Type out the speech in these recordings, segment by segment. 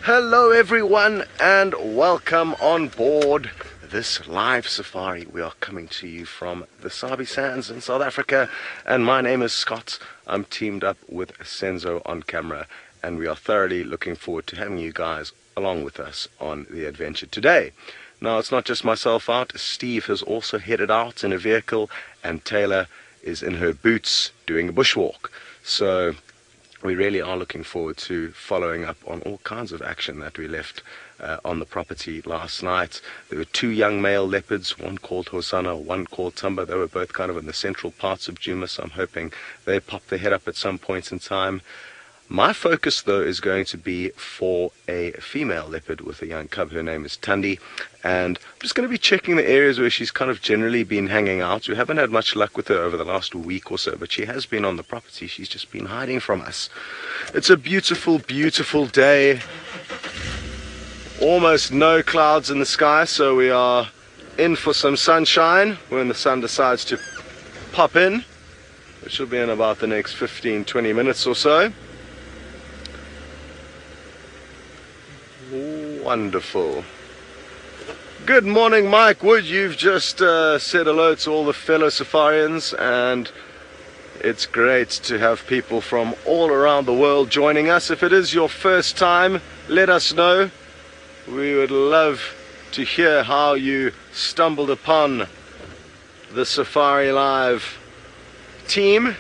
Hello everyone and welcome on board this live safari. We are coming to you from the Sabi Sands in South Africa, and my name is Scott. I'm teamed up with Senzo on camera, and we are thoroughly looking forward to having you guys along with us on the adventure today. Now, it's not just myself out. Steve has also headed out in a vehicle, and Taylor is in her boots doing a bushwalk. So we really are looking forward to following up on all kinds of action that we left on the property last night. There were two young male leopards, one called Hosanna, one called Tumba. They were both kind of in the central parts of Djuma, so I'm hoping they pop their head up at some point in time. My focus, though, is going to be for a female leopard with a young cub. Her name is Tandy, and I'm just going to be checking the areas where she's kind of generally been hanging out. We haven't had much luck with her over the last week or so, but she has been on the property. She's just been hiding from us. It's a beautiful, beautiful day. Almost no clouds in the sky, so we are in for some sunshine when the sun decides to pop in, which will be in about the next 15-20 minutes or so. Wonderful. Good morning, Mike Wood. You've just said hello to all the fellow safarians, and it's great to have people from all around the world joining us. If it is your first time, let us know. We would love to hear how you stumbled upon the Safari Live team,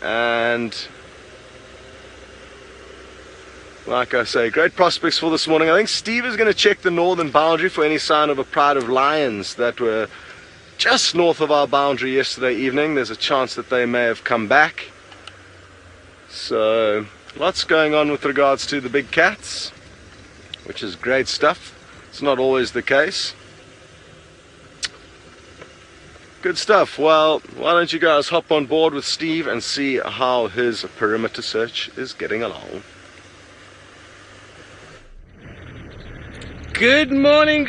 and like I say, great prospects for this morning. I think Steve is going to check the northern boundary for any sign of a pride of lions that were just north of our boundary yesterday evening. There's a chance that they may have come back. So lots going on with regards to the big cats, which is great stuff. It's not always the case. Good stuff. Well, why don't you guys hop on board with Steve and see how his perimeter search is getting along. Good morning,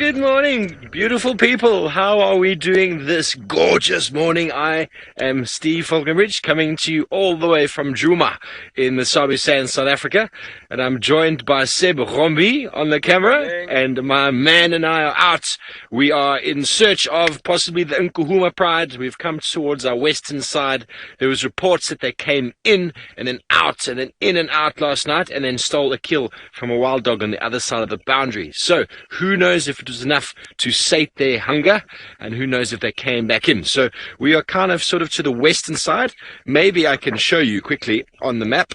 beautiful people. How are we doing this gorgeous morning? I am Steve Falconbridge, coming to you all the way from Djuma in the Sabi Sands, South Africa. And I'm joined by Seb Rombi on the camera. And my man and I are out. We are in search of possibly the Nkuhuma Pride. We've come towards our western side. There was reports that they came in and then out and then in and out last night, and then stole a kill from a wild dog on the other side of the boundary. So who knows if it was enough to sate their hunger, and who knows if they came back in. So we are kind of sort of to the western side. Maybe I can show you quickly on the map.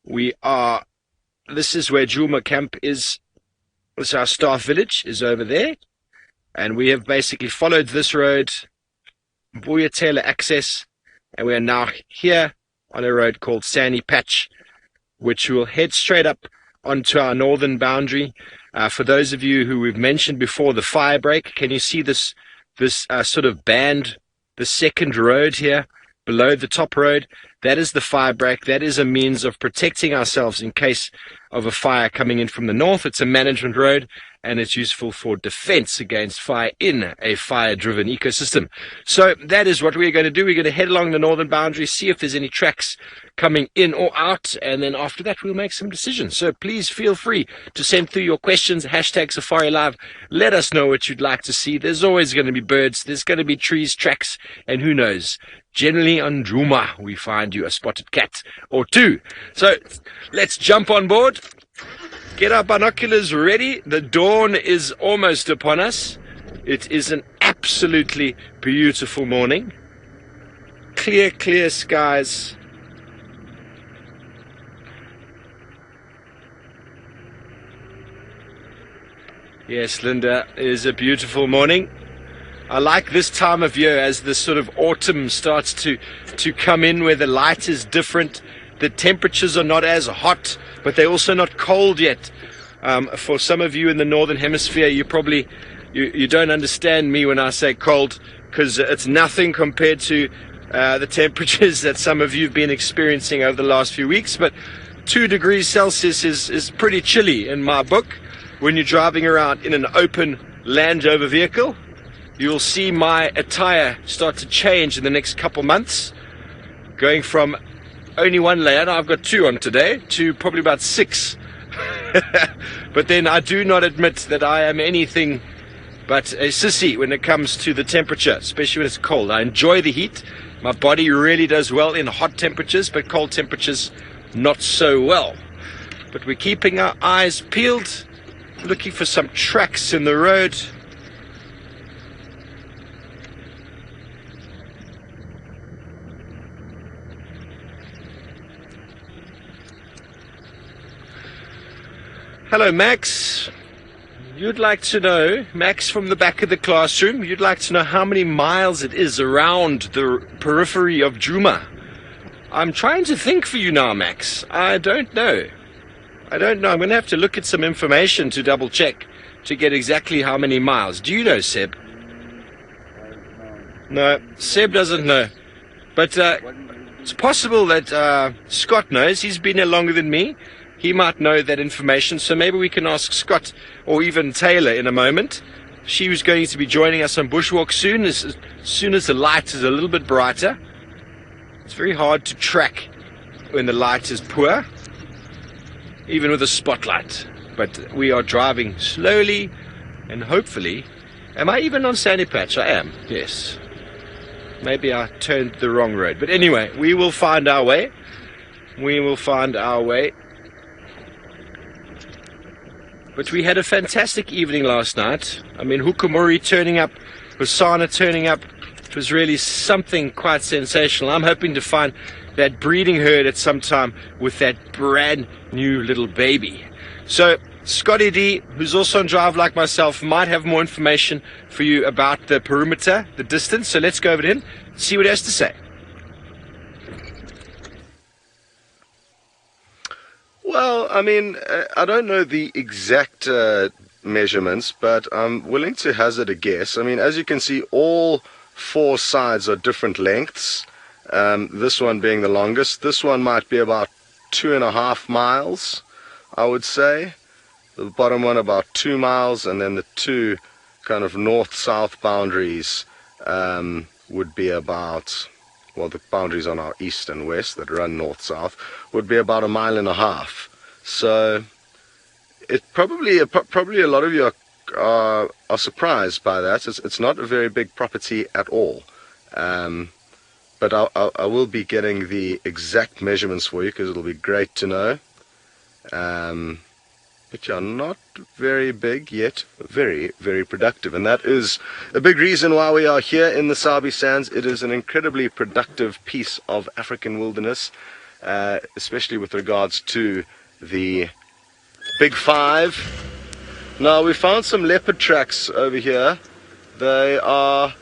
This is where Djuma camp is. This our staff village is over there, and we have basically followed this road, Buya Taylor access, and we are now here on a road called Sandy Patch, which will head straight up onto our northern boundary. For those of you who we've mentioned before, the fire break, can you see this sort of band, the second road here below the top road? That is the fire break. That is a means of protecting ourselves in case of a fire coming in from the north. It's a management road, and it's useful for defense against fire in a fire-driven ecosystem. So that is what we're going to do. We're going to head along the northern boundary, see if there's any tracks coming in or out, and then after that we'll make some decisions. So please feel free to send through your questions, hashtag Safari Live. Let us know what you'd like to see. There's always going to be birds, there's going to be trees, tracks, and who knows, generally on Djuma we find you a spotted cat or two. So let's jump on board, get our binoculars ready. The dawn is almost upon us. It is an absolutely beautiful morning. Clear skies. Yes, Linda, it is a beautiful morning. I like this time of year as the sort of autumn starts to come in, where the light is different. The temperatures are not as hot, but they're also not cold yet. For some of you in the northern hemisphere, you don't understand me when I say cold, because it's nothing compared to the temperatures that some of you have been experiencing over the last few weeks. But 2 degrees Celsius is pretty chilly in my book. When you're driving around in an open Land Rover vehicle, you'll see my attire start to change in the next couple months, going from only one layer, now I've got 2 on today, to probably about 6 But then I do not admit that I am anything but a sissy when it comes to the temperature, especially when it's cold. I enjoy the heat. My body really does well in hot temperatures, but cold temperatures not so well. But we're keeping our eyes peeled, looking for some tracks in the road. Hello, Max. You'd like to know, Max from the back of the classroom, you'd like to know how many miles it is around the periphery of Djuma. I'm trying to think for you now, Max. I don't know. I'm going to have to look at some information to double check to get exactly how many miles. Do you know, Seb? No, Seb doesn't know. But it's possible that Scott knows. He's been here longer than me. He might know that information, so maybe we can ask Scott or even Taylor in a moment. She was going to be joining us on Bushwalk soon as the light is a little bit brighter. It's very hard to track when the light is poor, even with a spotlight. But we are driving slowly and hopefully... Am I even on Sandy Patch? I am, yes. Maybe I turned the wrong road. But anyway, we will find our way. We will find our way. But we had a fantastic evening last night. I mean, Hukumuri turning up, Hosana turning up. It was really something quite sensational. I'm hoping to find that breeding herd at some time with that brand new little baby. So, Scotty D, who's also on drive like myself, might have more information for you about the perimeter, the distance. So let's go over to him, see what he has to say. Well, I mean, I don't know the exact measurements, but I'm willing to hazard a guess. I mean, as you can see, all four sides are different lengths. This one being the longest. This one might be about 2.5 miles, I would say. The bottom one about 2 miles, and then the two kind of north-south boundaries would be about... Well, the boundaries on our east and west that run north-south would be about 1.5 miles. So it probably a lot of you are surprised by that. It's not a very big property at all. But I will be getting the exact measurements for you because it'll be great to know. But yeah, not very big yet, very, very productive. And that is a big reason why we are here in the Sabi Sands. It is an incredibly productive piece of African wilderness, especially with regards to the Big Five. Now, we found some leopard tracks over here. They are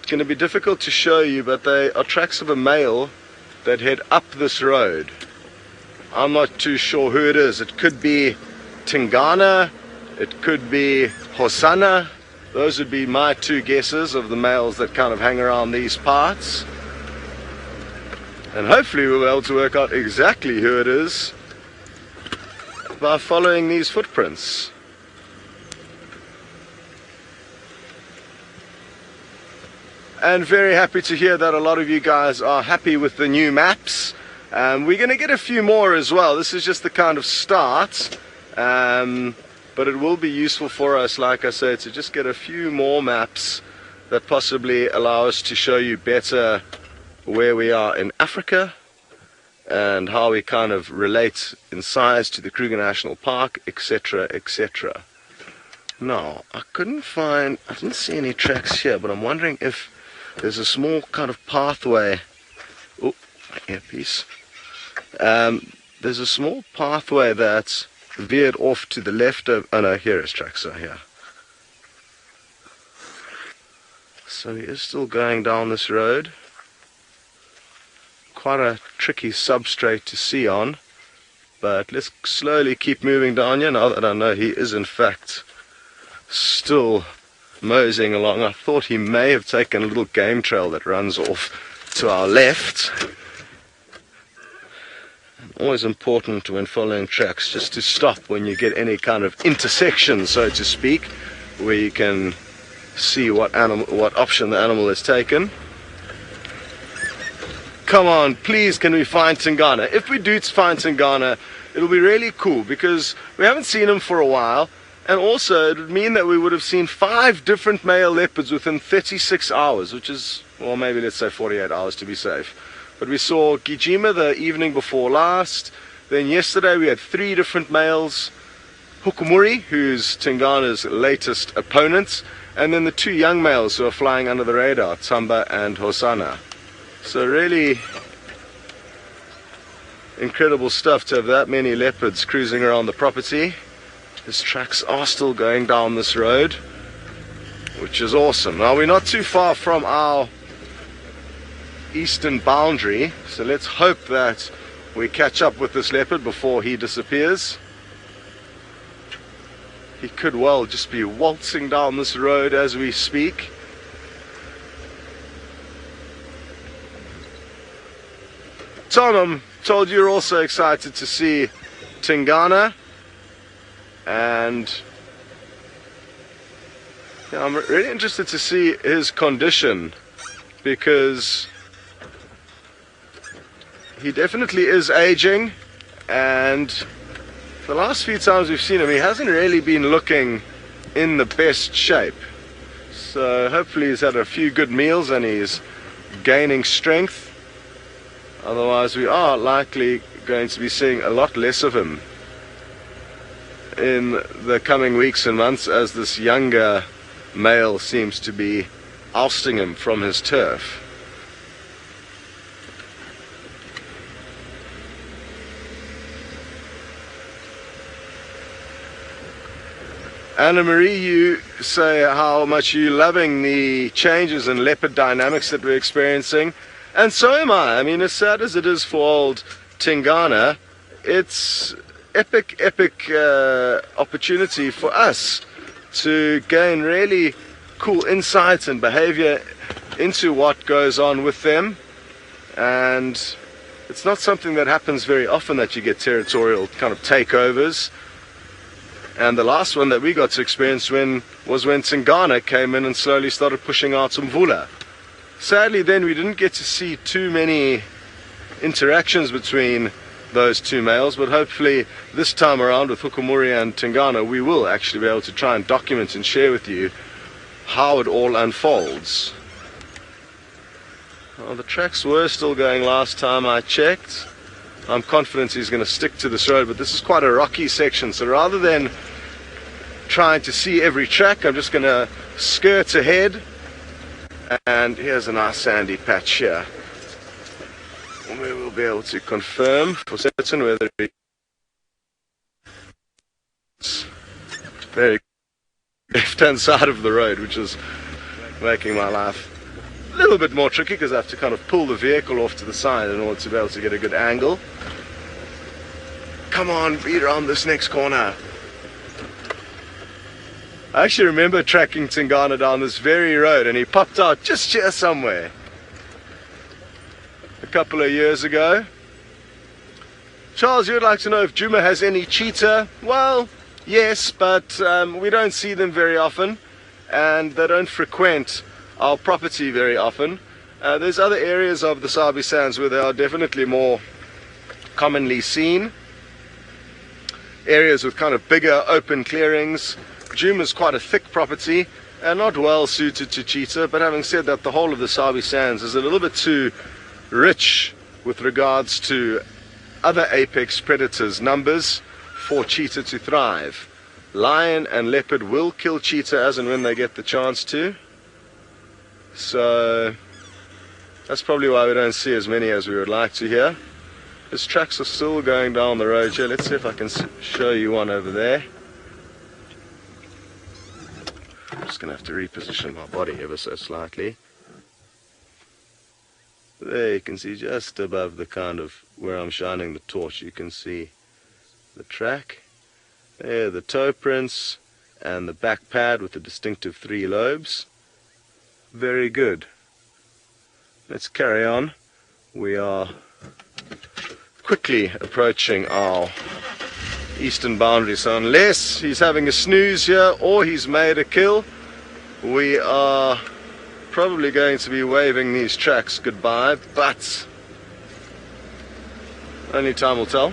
going to be difficult to show you, but they are tracks of a male that head up this road. I'm not too sure who it is. It could be Tingana, it could be Hosana. Those would be my two guesses of the males that kind of hang around these parts. And hopefully we'll be able to work out exactly who it is by following these footprints. And very happy to hear that a lot of you guys are happy with the new maps. We're going to get a few more as well. This is just the kind of start. But it will be useful for us, like I said, to just get a few more maps that possibly allow us to show you better where we are in Africa and how we kind of relate in size to the Kruger National Park, etc., etc. Now, I didn't see any tracks here, but I'm wondering if there's a small kind of pathway. Oh, my earpiece. There's a small pathway that's veered off to the left of... Oh no, here is tracks are here. So he is still going down this road. Quite a tricky substrate to see on, but let's slowly keep moving down here now that I know he is in fact still moseying along. I thought he may have taken a little game trail that runs off to our left. Always important when following tracks just to stop when you get any kind of intersection, so to speak, where you can see what option the animal has taken. come on, please, can we find Tingana? If we do find Tingana, it'll be really cool because we haven't seen him for a while, and also it would mean that we would have seen 5 different male leopards within 36 hours, which is, well, maybe let's say 48 hours to be safe. But we saw Djuma the evening before last. Then yesterday we had 3 different males. Hukumuri, who's Tingana's latest opponent, and then the 2 young males who are flying under the radar, Tamba and Hosanna. So really incredible stuff to have that many leopards cruising around the property. His tracks are still going down this road, which is awesome. Now we're not too far from our eastern boundary, so let's hope that we catch up with this leopard before he disappears. He could well just be waltzing down this road as we speak. Tom, I'm told you're also excited to see Tingana, and yeah, I'm really interested to see his condition because he definitely is aging, and the last few times we've seen him, he hasn't really been looking in the best shape. So hopefully he's had a few good meals and he's gaining strength. Otherwise we are likely going to be seeing a lot less of him in the coming weeks and months, as this younger male seems to be ousting him from his turf. Anna Marie, you say how much you're loving the changes in leopard dynamics that we're experiencing, and so am I. I mean, as sad as it is for old Tingana, it's epic opportunity for us to gain really cool insights and behavior into what goes on with them. And it's not something that happens very often, that you get territorial kind of takeovers. And the last one that we got to experience was when Tingana came in and slowly started pushing out some Mvula. Sadly then we didn't get to see too many interactions between those 2 males, but hopefully this time around with Hukumuri and Tingana we will actually be able to try and document and share with you how it all unfolds. Well, the tracks were still going last time I checked. I'm confident he's going to stick to this road, but this is quite a rocky section, so rather than trying to see every track, I'm just going to skirt ahead. And here's a nice sandy patch here. We will be able to confirm for certain whether it's very left-hand side of the road, which is making my life a little bit more tricky because I have to kind of pull the vehicle off to the side in order to be able to get a good angle. Come on, beat around this next corner. I actually remember tracking Tingana down this very road, and he popped out just here somewhere a couple of years ago. Charles, you would like to know if Djuma has any cheetah? Well, yes, but we don't see them very often, and they don't frequent our property very often. There's other areas of the Sabi Sands where they are definitely more commonly seen. Areas with kind of bigger open clearings. Djuma is quite a thick property and not well suited to cheetah, but having said that, the whole of the Sabi Sands is a little bit too rich with regards to other apex predators' numbers for cheetah to thrive. Lion and leopard will kill cheetah as and when they get the chance to. So that's probably why we don't see as many as we would like to here. His tracks are still going down the road here. Let's see if I can show you one over there. I'm just going to have to reposition my body ever so slightly. There you can see just above the kind of where I'm shining the torch, you can see the track. There, the toe prints and the back pad with the distinctive 3 lobes. Very good. Let's carry on. We are quickly approaching our eastern boundary, so unless he's having a snooze here or he's made a kill, we are probably going to be waving these tracks goodbye. But Only time will tell.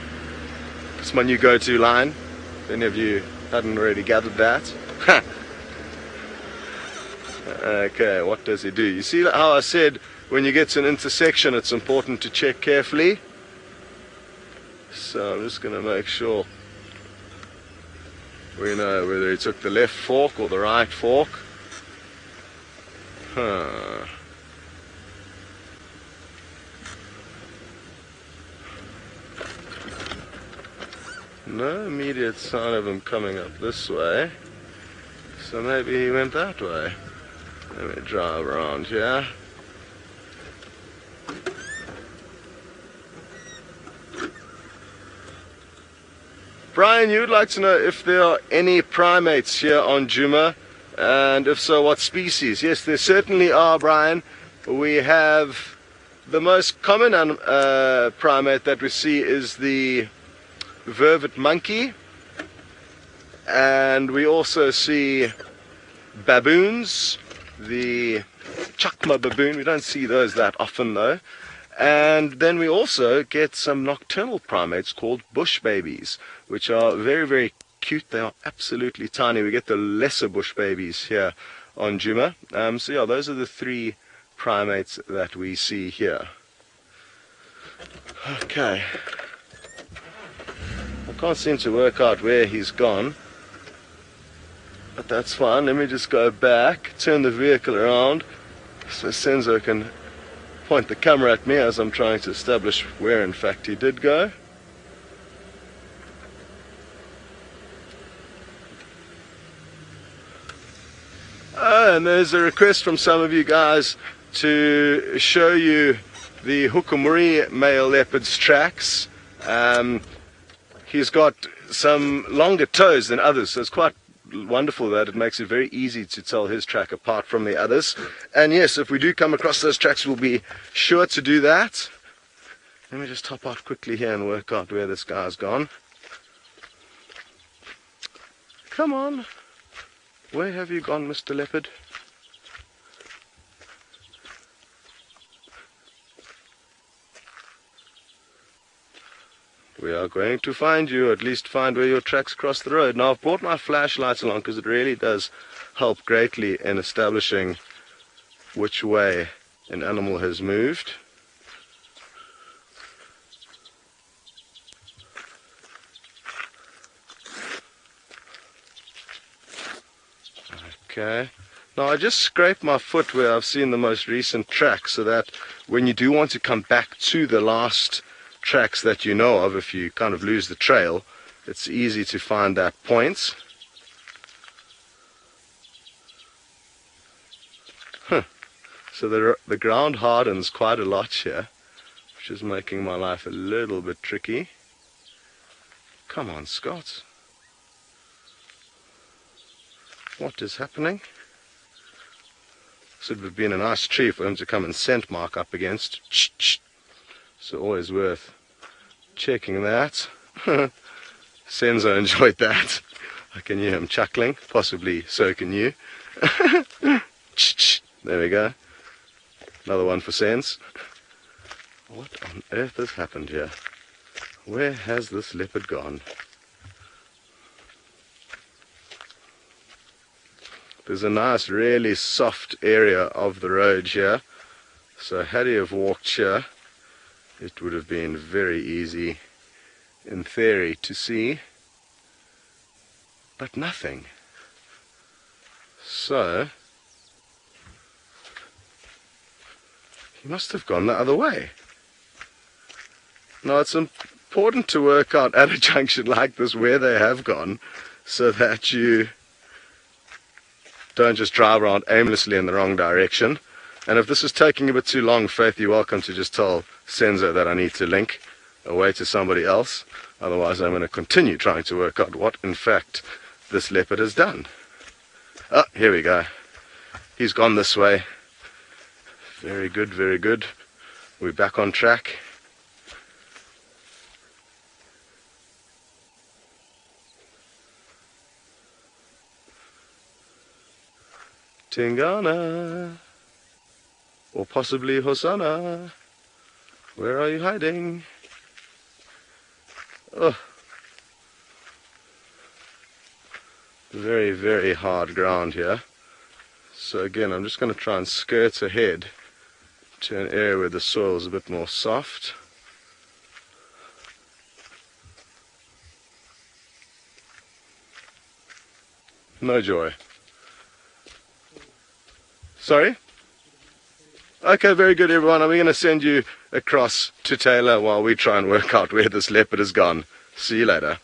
It's my new go-to line, if any of you hadn't already gathered that. Okay, what does he do? You see how I said when you get to an intersection it's important to check carefully? So I'm just going to make sure we know whether he took the left fork or the right fork. No immediate sign of him coming up this way, so maybe he went that way. Let me drive around here. Brian, you would like to know if there are any primates here on Djuma, and if so, what species? Yes, there certainly are, Brian. We have the most common primate that we see is the vervet monkey, and we also see baboons, the Chitwa baboon. We don't see those that often though. And then we also get some nocturnal primates called bush babies, which are very, very cute. They are absolutely tiny. We get the lesser bush babies here on Djuma. So yeah, those are the three primates that we see here. Okay. I can't seem to work out where he's gone, but that's fine. Let me just go back, turn the vehicle around so Senzo can point the camera at me as I'm trying to establish where in fact he did go. Oh, and there's a request from some of you guys to show you the Hukumuri male leopard's tracks. He's got some longer toes than others, so it's quite wonderful that it makes it very easy to tell his track apart from the others. And yes, if we do come across those tracks, we'll be sure to do that. Let me just hop out quickly here and work out where this guy's gone. Come on. Where have you gone, Mr. Leopard? We are going to find you, at least find where your tracks cross the road. Now I've brought my flashlights along because it really does help greatly in establishing which way an animal has moved. Okay. Now I just scraped my foot where I've seen the most recent track, so that when you do want to come back to the last tracks that you know of, if you kind of lose the trail, it's easy to find that point. So the ground hardens quite a lot here, which is making my life a little bit tricky. Come on, Scott. What is happening? This would have been a nice tree for him to come and scent mark up against. So always worth checking that. Senzo enjoyed that. I can hear him chuckling. Possibly so can you. There we go. Another one for Sens. What on earth has happened here? Where has this leopard gone? There's a nice, really soft area of the road here. So had he have walked here, it would have been very easy, in theory, to see, but nothing. So, he must have gone the other way. Now, it's important to work out at a junction like this where they have gone, so that you don't just drive around aimlessly in the wrong direction. And if this is taking a bit too long, Faith, you're welcome to just tell Senzo that I need to link away to somebody else. Otherwise, I'm going to continue trying to work out what, in fact, this leopard has done. Oh, here we go. He's gone this way. Very good, very good. We're back on track. Tingana. Or possibly Hosanna. Where are you hiding? Oh. Very, very hard ground here. So again, I'm just going to try and skirt ahead to an area where the soil is a bit more soft. No joy. Sorry? Okay, very good everyone. I'm going to send you across to Taylor while we try and work out where this leopard has gone. See you later.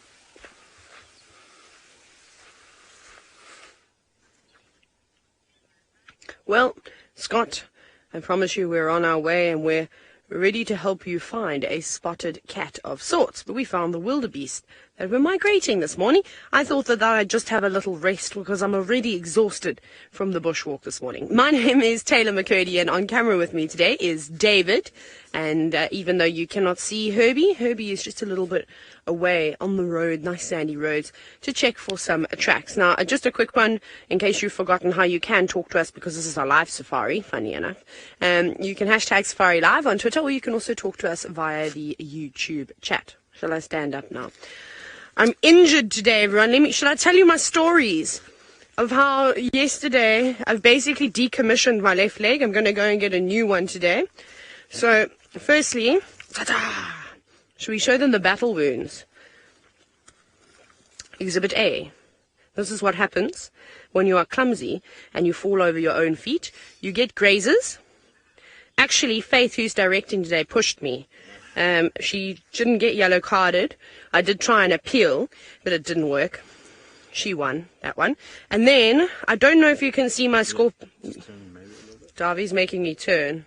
Well, Scott, I promise you we're on our way and we're ready to help you find a spotted cat of sorts. But we found the wildebeest that were migrating this morning. I thought that I'd just have a little rest because I'm already exhausted from the bushwalk this morning. My name is Taylor McCurdy and on camera with me today is David. And even though you cannot see Herbie is just a little bit away on the road, nice sandy roads, to check for some tracks. Now, just a quick one, in case you've forgotten how you can talk to us, because this is our live safari, funny enough. You can hashtag Safari Live on Twitter, or you can also talk to us via the YouTube chat. Shall I stand up now? I'm injured today, everyone. Shall I tell you my stories of how yesterday I've basically decommissioned my left leg? I'm going to go and get a new one today. So, firstly, ta-da! Should we show them the battle wounds? Exhibit A. This is what happens when you are clumsy and you fall over your own feet. You get grazes. Actually, Faith, who's directing today, pushed me. She didn't get yellow carded. I did try and appeal, but it didn't work. She won that one. And then, I don't know if you can see my score. Darby's making me turn.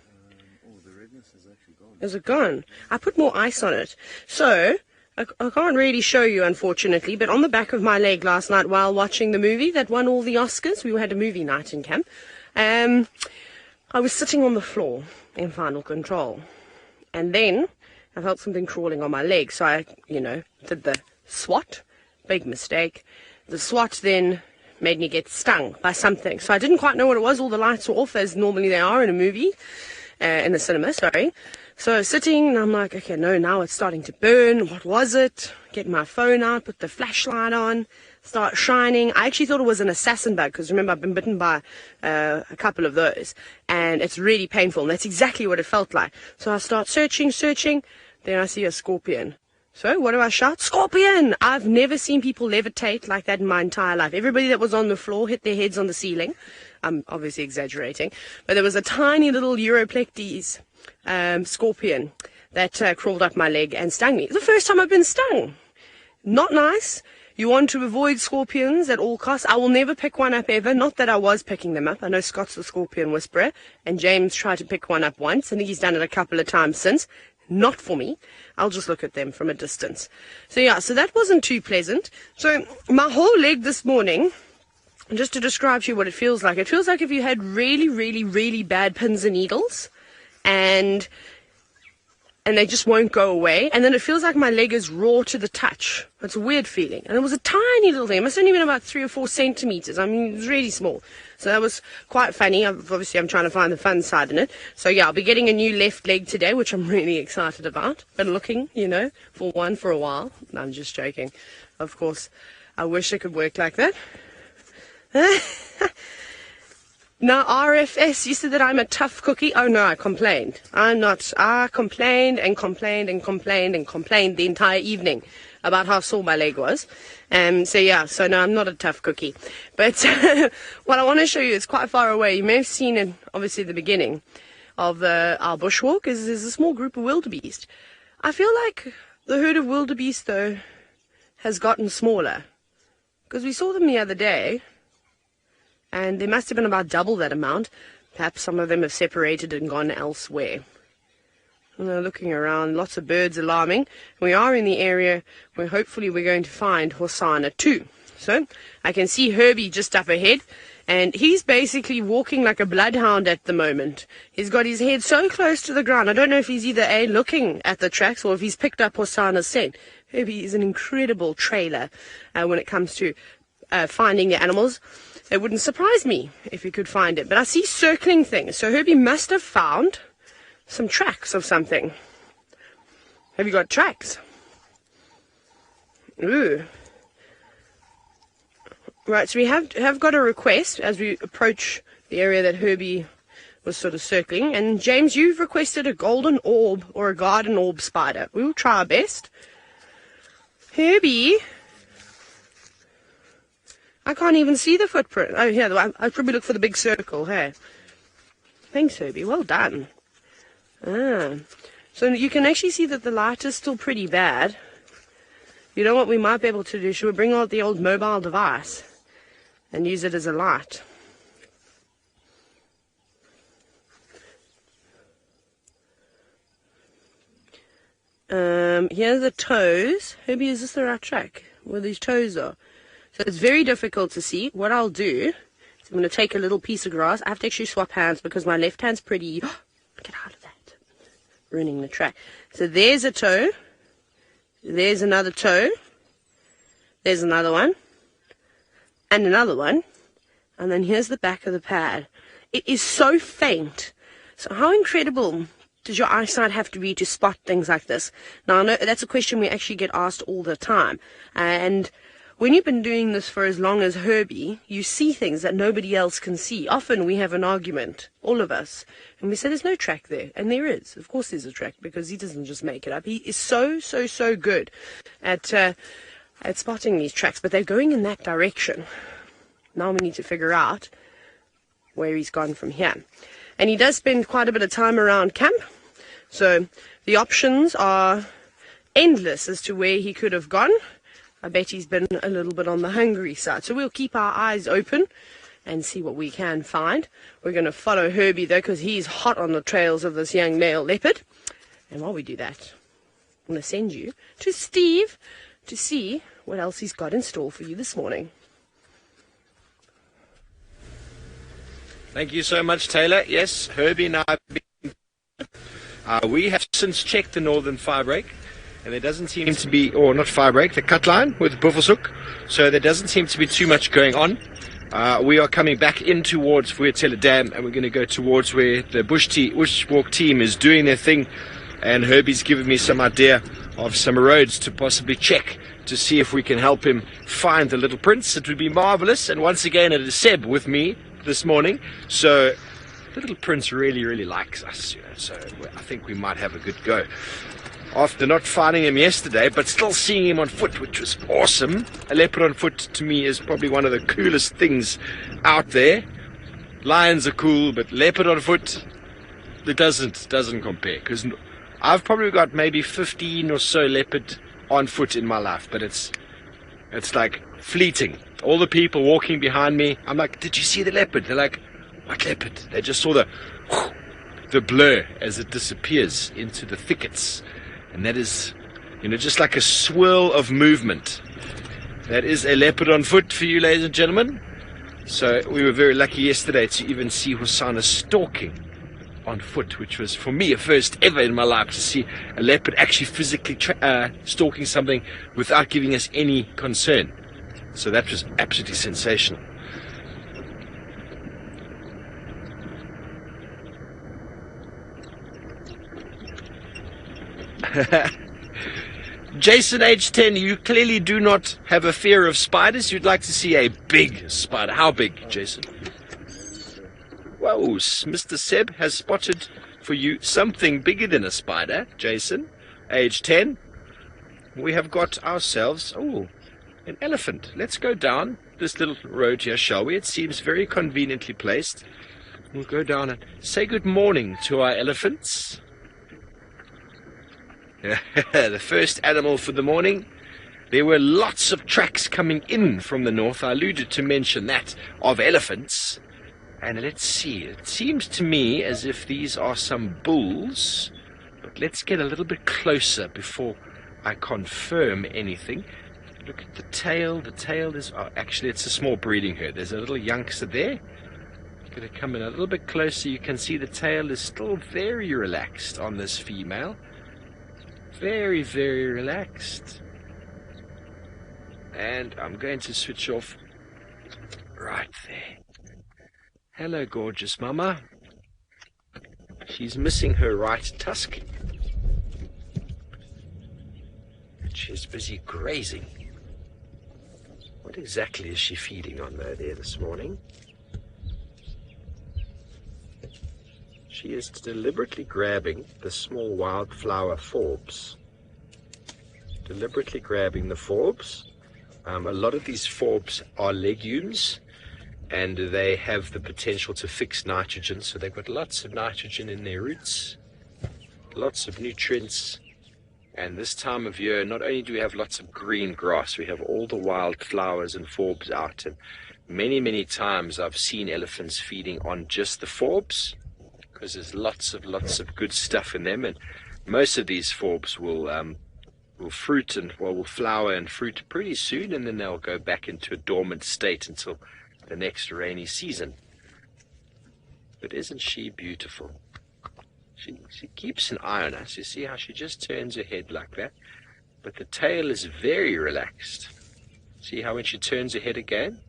Is it gone? I put more ice on it. So, I can't really show you, unfortunately, but on the back of my leg last night while watching the movie that won all the Oscars, we had a movie night in camp, I was sitting on the floor in final control. And then I felt something crawling on my leg, so I, did the swat. Big mistake. The swat then made me get stung by something. So I didn't quite know what it was. All the lights were off, as normally they are in a movie, in the cinema, sorry. So sitting, and I'm like, okay, no, now it's starting to burn. What was it? Get my phone out, put the flashlight on, start shining. I actually thought it was an assassin bug, because remember, I've been bitten by a couple of those, and it's really painful, and that's exactly what it felt like. So I start searching, then I see a scorpion. So what do I shout? Scorpion! I've never seen people levitate like that in my entire life. Everybody that was on the floor hit their heads on the ceiling. I'm obviously exaggerating, but there was a tiny little Europlectes scorpion that crawled up my leg and stung me. It's the first time I've been stung. Not nice. You want to avoid scorpions at all costs. I will never pick one up ever. Not that I was picking them up. I know Scott's the scorpion whisperer, and James tried to pick one up once. I think he's done it a couple of times since. Not for me. I'll just look at them from a distance. So yeah, so that wasn't too pleasant. So my whole leg this morning, just to describe to you what it feels like if you had really, really, really bad pins and needles, and they just won't go away, and then it feels like my leg is raw to the touch. It's a weird feeling. And it was a tiny little thing. It must have only been about 3 or 4 centimeters. I mean, it was really small. So that was quite funny. Obviously, I'm trying to find the fun side in it. So yeah, I'll be getting a new left leg today, which I'm really excited about. Been looking, for one for a while. No, I'm just joking. Of course, I wish it could work like that. Now, RFS, you said that I'm a tough cookie. Oh, no, I complained. I'm not. I complained and complained and complained and complained the entire evening about how sore my leg was. So no, I'm not a tough cookie. But what I want to show you is quite far away. You may have seen it, obviously, at the beginning of our bushwalk, is a small group of wildebeest. I feel like the herd of wildebeest, though, has gotten smaller. Because we saw them the other day, and there must have been about double that amount. Perhaps some of them have separated and gone elsewhere. Looking around, lots of birds alarming. We are in the area where hopefully we're going to find Hosanna too. So I can see Herbie just up ahead, and he's basically walking like a bloodhound at the moment. He's got his head so close to the ground. I don't know if he's either looking at the tracks or if he's picked up Hosanna's scent. Herbie is an incredible trailer when it comes to finding the animals. It wouldn't surprise me if he could find it. But I see circling things. So Herbie must have found some tracks of something. Have you got tracks? Ooh. Right, so we have got a request as we approach the area that Herbie was sort of circling. And James, you've requested a golden orb or a garden orb spider. We will try our best. Herbie, I can't even see the footprint. Oh, yeah, I'll probably look for the big circle, hey? Thanks, Herbie. Well done. Ah. So you can actually see that the light is still pretty bad. You know what we might be able to do? Should we bring out the old mobile device and use it as a light? Here are the toes. Herbie, is this the right track? Where these toes are? So it's very difficult to see. What I'll do is I'm going to take a little piece of grass. I have to actually swap hands because my left hand's pretty... Get out of that. Ruining the track. So there's a toe. There's another toe. There's another one. And another one. And then here's the back of the pad. It is so faint. So how incredible does your eyesight have to be to spot things like this? Now, I know that's a question we actually get asked all the time. And when you've been doing this for as long as Herbie, you see things that nobody else can see. Often we have an argument, all of us, and we say there's no track there. And there is. Of course there's a track, because he doesn't just make it up. He is so good at spotting these tracks, but they're going in that direction. Now we need to figure out where he's gone from here. And he does spend quite a bit of time around camp, so the options are endless as to where he could have gone. I bet he's been a little bit on the hungry side, so we'll keep our eyes open and see what we can find. We're going to follow Herbie, though, because he's hot on the trails of this young male leopard. And while we do that, I'm going to send you to Steve to see what else he's got in store for you this morning. Thank you so much, Taylor. Yes, Herbie and I, we have since checked the northern firebreak, and there doesn't seem to be, or not firebreak, the cut line with the buffelshoek, so there doesn't seem to be too much going on. We are coming back in towards Warthog Dam, and we're going to go towards where the bushwalk team is doing their thing, and Herbie's given me some idea of some roads to possibly check to see if we can help him find the little prince. It would be marvelous, and once again it is Seb with me this morning, so the little prince really likes us, you know, so I think we might have a good go. After not finding him yesterday, but still seeing him on foot, which was awesome. A leopard on foot to me is probably one of the coolest things out there. Lions are cool, but leopard on foot, it doesn't compare, because I've probably got maybe 15 or so leopard on foot in my life, but it's like fleeting. All the people walking behind me, I'm like, did you see the leopard? They're like, what leopard? They just saw the blur as it disappears into the thickets. And that is, you know, just like a swirl of movement. That is a leopard on foot for you, ladies and gentlemen. So we were very lucky yesterday to even see Hosanna stalking on foot, which was for me a first ever in my life to see a leopard actually physically stalking something without giving us any concern. So that was absolutely sensational. Jason, age 10, you clearly do not have a fear of spiders. You'd like to see a big spider. How big, Jason? Whoa, Mr. Seb has spotted for you something bigger than a spider, Jason, age 10. We have got ourselves, an elephant. Let's go down this little road here, shall we? It seems very conveniently placed. We'll go down and say good morning to our elephants. The first animal for the morning. There were lots of tracks coming in from the north. I alluded to mention that, of elephants. And let's see, it seems to me as if these are some bulls. But let's get a little bit closer before I confirm anything. Look at the tail. The tail is, actually it's a small breeding herd. There's a little youngster there. Going to come in a little bit closer. You can see the tail is still very relaxed on this female. Very relaxed. And I'm going to switch off right there. Hello, gorgeous mama. She's missing her right tusk. She's busy grazing. What exactly is she feeding on there this morning? She is deliberately grabbing the small wildflower forbs. Deliberately grabbing the forbs. A lot of these forbs are legumes, and they have the potential to fix nitrogen, so they've got lots of nitrogen in their roots, lots of nutrients. And this time of year, not only do we have lots of green grass, we have all the wild flowers and forbs out. And many times I've seen elephants feeding on just the forbs, because there's lots of good stuff in them. And most of these forbs will fruit and will flower and fruit pretty soon, and then they'll go back into a dormant state until the next rainy season. But isn't she beautiful? She keeps an eye on us. You see how she just turns her head like that? But the tail is very relaxed. See how when she turns her head again,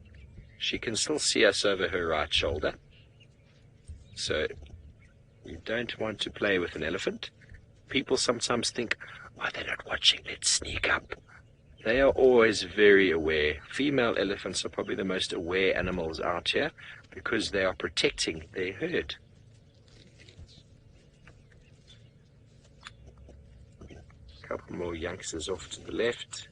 she can still see us over her right shoulder. So you don't want to play with an elephant. People sometimes think, oh, they're not watching, let's sneak up. They are always very aware. Female elephants are probably the most aware animals out here because they are protecting their herd. A couple more youngsters off to the left.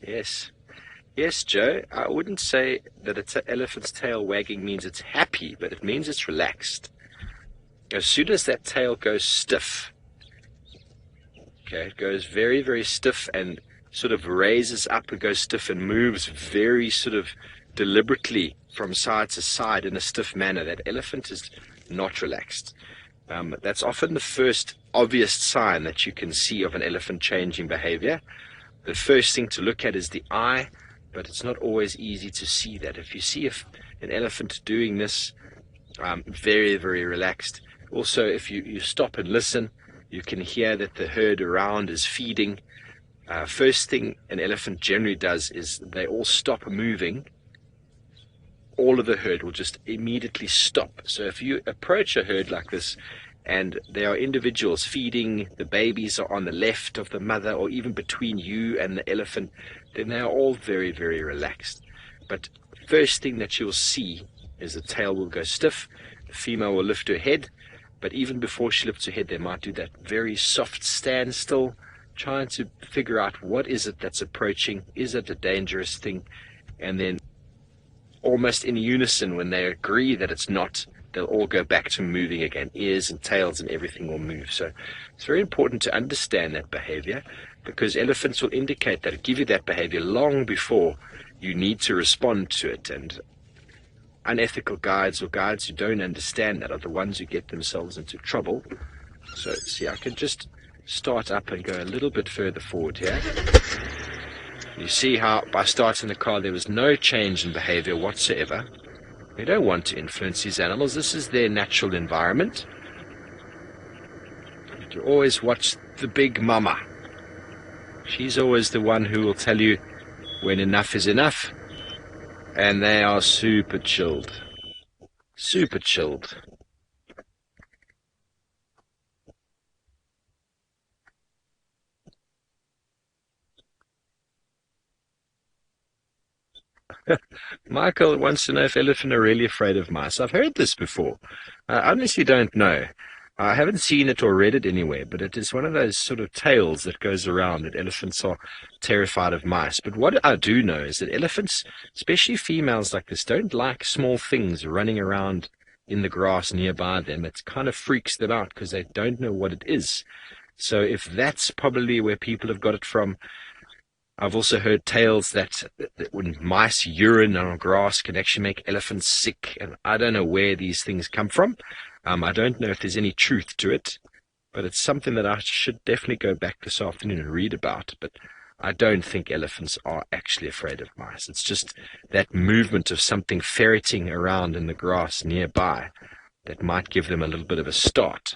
Yes, Joe, I wouldn't say that an elephant's tail wagging means it's happy, but it means it's relaxed. As soon as that tail goes stiff, okay, it goes very stiff and sort of raises up and goes stiff and moves very sort of deliberately from side to side in a stiff manner, that elephant is not relaxed. That's often the first obvious sign that you can see of an elephant changing behavior. The first thing to look at is the eye, but it's not always easy to see that. If you see an elephant doing this, very relaxed. Also, if you stop and listen, you can hear that the herd around is feeding. First thing an elephant generally does is they all stop moving. All of the herd will just immediately stop. So if you approach a herd like this and there are individuals feeding, the babies are on the left of the mother or even between you and the elephant, then they are all very relaxed. But first thing that you'll see is the tail will go stiff, the female will lift her head, but even before she lifts her head, they might do that very soft standstill, trying to figure out what is it that's approaching, is it a dangerous thing, and then almost in unison, when they agree that it's not, they'll all go back to moving again. Ears and tails and everything will move. So it's very important to understand that behavior, because elephants will indicate that, give you that behavior long before you need to respond to it. And unethical guides or guides who don't understand that are the ones who get themselves into trouble. So see, I can just start up and go a little bit further forward here. You see how by starting the car there was no change in behavior whatsoever. We don't want to influence these animals. This is their natural environment. But you always watch the big mama. She's always the one who will tell you when enough is enough. And they are super chilled. Super chilled. Michael wants to know if elephants are really afraid of mice. I've heard this before. I honestly don't know. I haven't seen it or read it anywhere, but it is one of those sort of tales that goes around that elephants are terrified of mice. But what I do know is that elephants, especially females like this, don't like small things running around in the grass nearby them. It kind of freaks them out because they don't know what it is. So if that's probably where people have got it from. I've also heard tales that when mice urine on grass can actually make elephants sick, and I don't know where these things come from. I don't know if there's any truth to it, but it's something that I should definitely go back this afternoon and read about. But I don't think elephants are actually afraid of mice. It's just that movement of something ferreting around in the grass nearby that might give them a little bit of a start.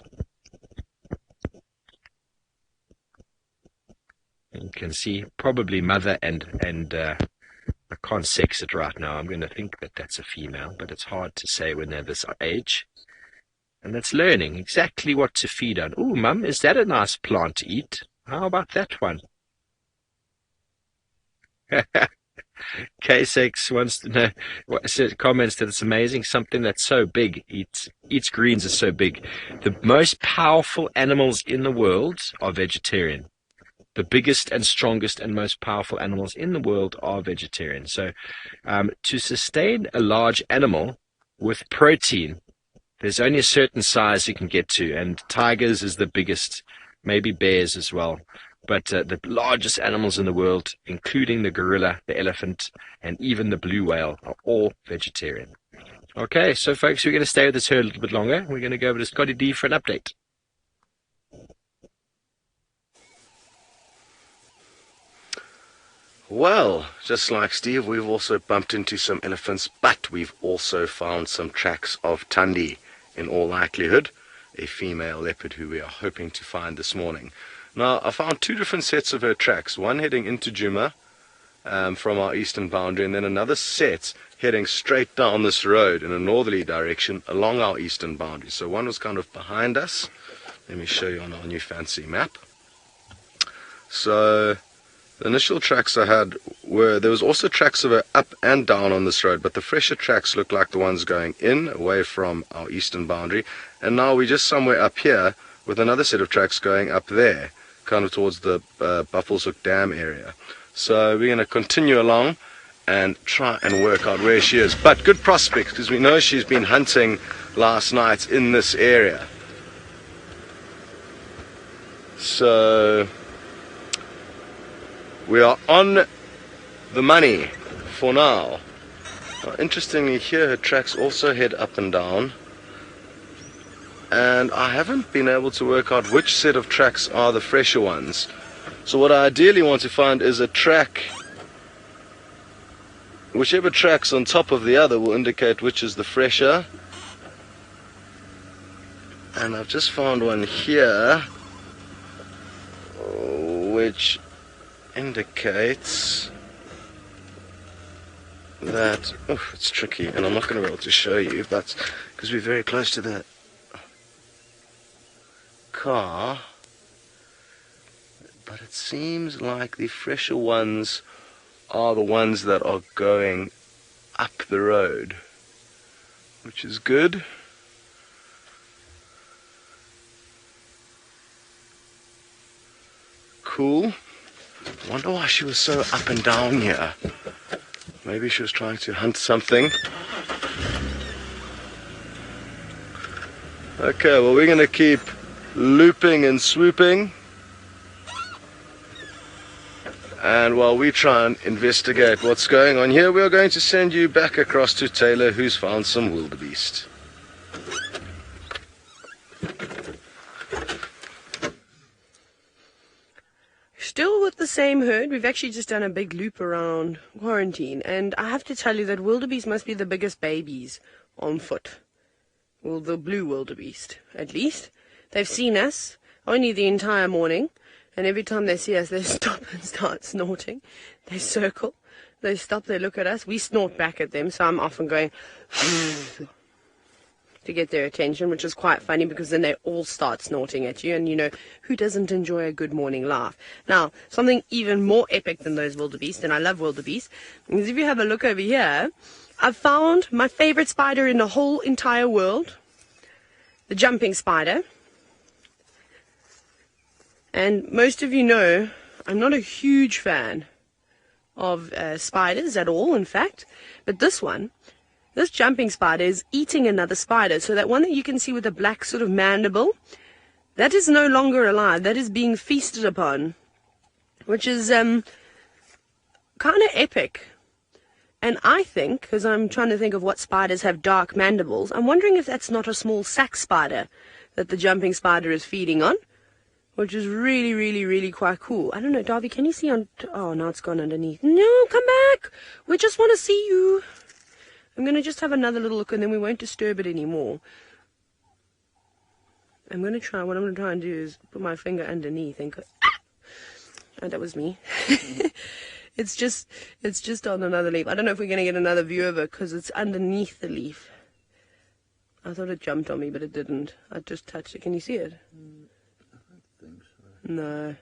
You can see probably mother and I can't sex it right now. I'm going to think that that's a female, but it's hard to say when they're this age. And it's learning exactly what to feed on. Ooh, Mum, is that a nice plant to eat? How about that one? K6 wants to know, comments that it's amazing. Something that's so big eats greens is so big. The most powerful animals in the world are vegetarian. The biggest and strongest and most powerful animals in the world are vegetarian. So to sustain a large animal with protein, there's only a certain size you can get to, and tigers is the biggest, maybe bears as well. But the largest animals in the world, including the gorilla, the elephant, and even the blue whale, are all vegetarian. Okay, so folks, we're going to stay with this herd a little bit longer. We're going to go over to Scotty D for an update. Well, just like Steve, we've also bumped into some elephants, but we've also found some tracks of Tandy, in all likelihood, a female leopard who we are hoping to find this morning. Now, I found two different sets of her tracks, one heading into Djuma from our eastern boundary, and then another set heading straight down this road in a northerly direction along our eastern boundary. So one was kind of behind us. Let me show you on our new fancy map. So the initial tracks I had were, there was also tracks of her up and down on this road, but the fresher tracks look like the ones going in, away from our eastern boundary. And now we're just somewhere up here with another set of tracks going up there, kind of towards the Buffalo's Hook Dam area. So we're going to continue along and try and work out where she is. But good prospects, because we know she's been hunting last night in this area. So we are on the money for now. Now, interestingly, here her tracks also head up and down, and I haven't been able to work out which set of tracks are the fresher ones. So what I ideally want to find is a track, whichever track's on top of the other will indicate which is the fresher. And I've just found one here which indicates that, oh, it's tricky, and I'm not going to be able to show you, but because we're very close to the car, but it seems like the fresher ones are the ones that are going up the road, which is good. Cool. Wonder why she was so up and down here. Maybe she was trying to hunt something. Okay, well, we're going to keep looping and swooping. And while we try and investigate what's going on here, we are going to send you back across to Taylor, who's found some wildebeest. Still with the same herd. We've actually just done a big loop around quarantine, and I have to tell you that wildebeest must be the biggest babies on foot. Well, the blue wildebeest, at least. They've seen us only the entire morning, and every time they see us, they stop and start snorting. They circle, they stop, they look at us, we snort back at them, so I'm often going to get their attention, which is quite funny because then they all start snorting at you, and you know, who doesn't enjoy a good morning laugh? Now, something even more epic than those wildebeest, and I love wildebeest, is if you have a look over here, I've found my favorite spider in the whole entire world, the jumping spider. And most of you know I'm not a huge fan of spiders at all, in fact, but this jumping spider is eating another spider. So that one that you can see with the black sort of mandible, that is no longer alive. That is being feasted upon, which is kind of epic. And I think, because I'm trying to think of what spiders have dark mandibles, I'm wondering if that's not a small sac spider that the jumping spider is feeding on, which is really, really, really quite cool. I don't know, Darby, can you see on... Oh, now it's gone underneath. No, come back! We just want to see you. I'm going to just have another little look, and then we won't disturb it anymore. What I'm going to try and do is put my finger underneath and go... Oh, that was me. It's just on another leaf. I don't know if we're going to get another view of it, because it's underneath the leaf. I thought it jumped on me, but it didn't. I just touched it. Can you see it? I don't think so. No.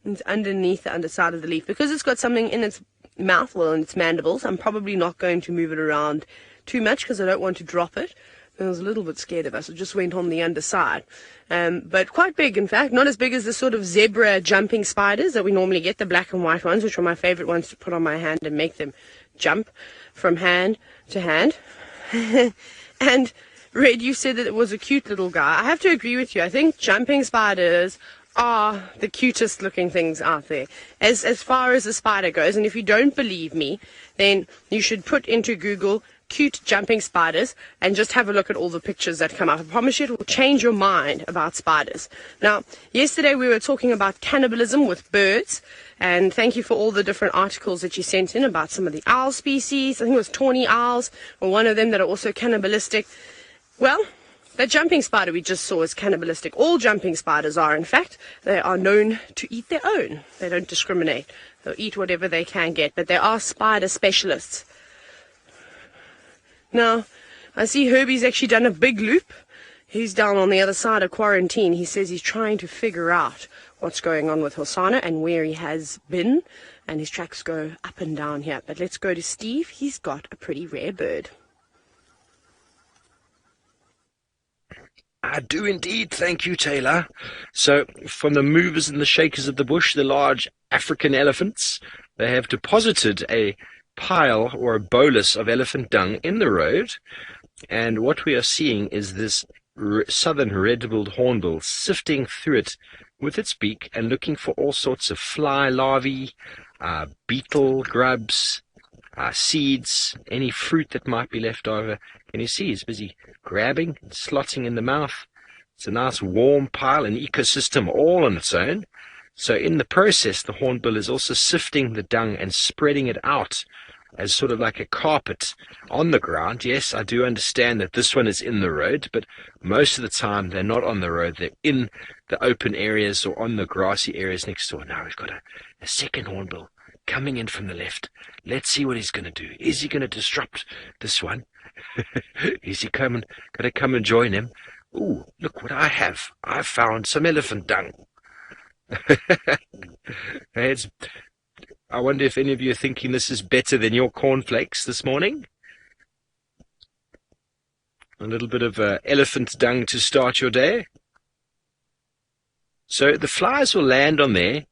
It's underneath the underside of the leaf. Because it's got something in its mouth, well, in its mandibles, I'm probably not going to move it around too much because I don't want to drop it. I was a little bit scared of us. It just went on the underside. But quite big, in fact. Not as big as the sort of zebra jumping spiders that we normally get, the black and white ones, which are my favorite ones to put on my hand and make them jump from hand to hand. And Red, you said that it was a cute little guy. I have to agree with you. I think jumping spiders are the cutest looking things out there as far as a spider goes. And if you don't believe me, then you should put into Google cute jumping spiders and just have a look at all the pictures that come up. I promise you it will change your mind about spiders. Now, yesterday we were talking about cannibalism with birds, and thank you for all the different articles that you sent in about some of the owl species. I think it was tawny owls, or one of them that are also cannibalistic. Well, the jumping spider we just saw is cannibalistic. All jumping spiders are, in fact. They are known to eat their own. They don't discriminate. They'll eat whatever they can get, but they are spider specialists. Now, I see Herbie's actually done a big loop. He's down on the other side of quarantine. He says he's trying to figure out what's going on with Hosana and where he has been, and his tracks go up and down here. But let's go to Steve. He's got a pretty rare bird. I do indeed, thank you, Taylor. So, from the movers and the shakers of the bush, the large African elephants, they have deposited a pile or a bolus of elephant dung in the road, and what we are seeing is this southern red-billed hornbill sifting through it with its beak and looking for all sorts of fly larvae, beetle grubs, seeds, any fruit that might be left over. Can you see he's busy grabbing and slotting in the mouth? It's a nice warm pile, an ecosystem all on its own. So in the process, the hornbill is also sifting the dung and spreading it out as sort of like a carpet on the ground. Yes, I do understand that this one is in the road, but most of the time they're not on the road. They're in the open areas or on the grassy areas next door. Now we've got a second hornbill coming in from the left. Let's see what he's going to do. Is he going to disrupt this one? Is he going to come and join him? Ooh, look what I have. I've found some elephant dung. I wonder if any of you are thinking this is better than your cornflakes this morning. A little bit of elephant dung to start your day. So the flies will land on there.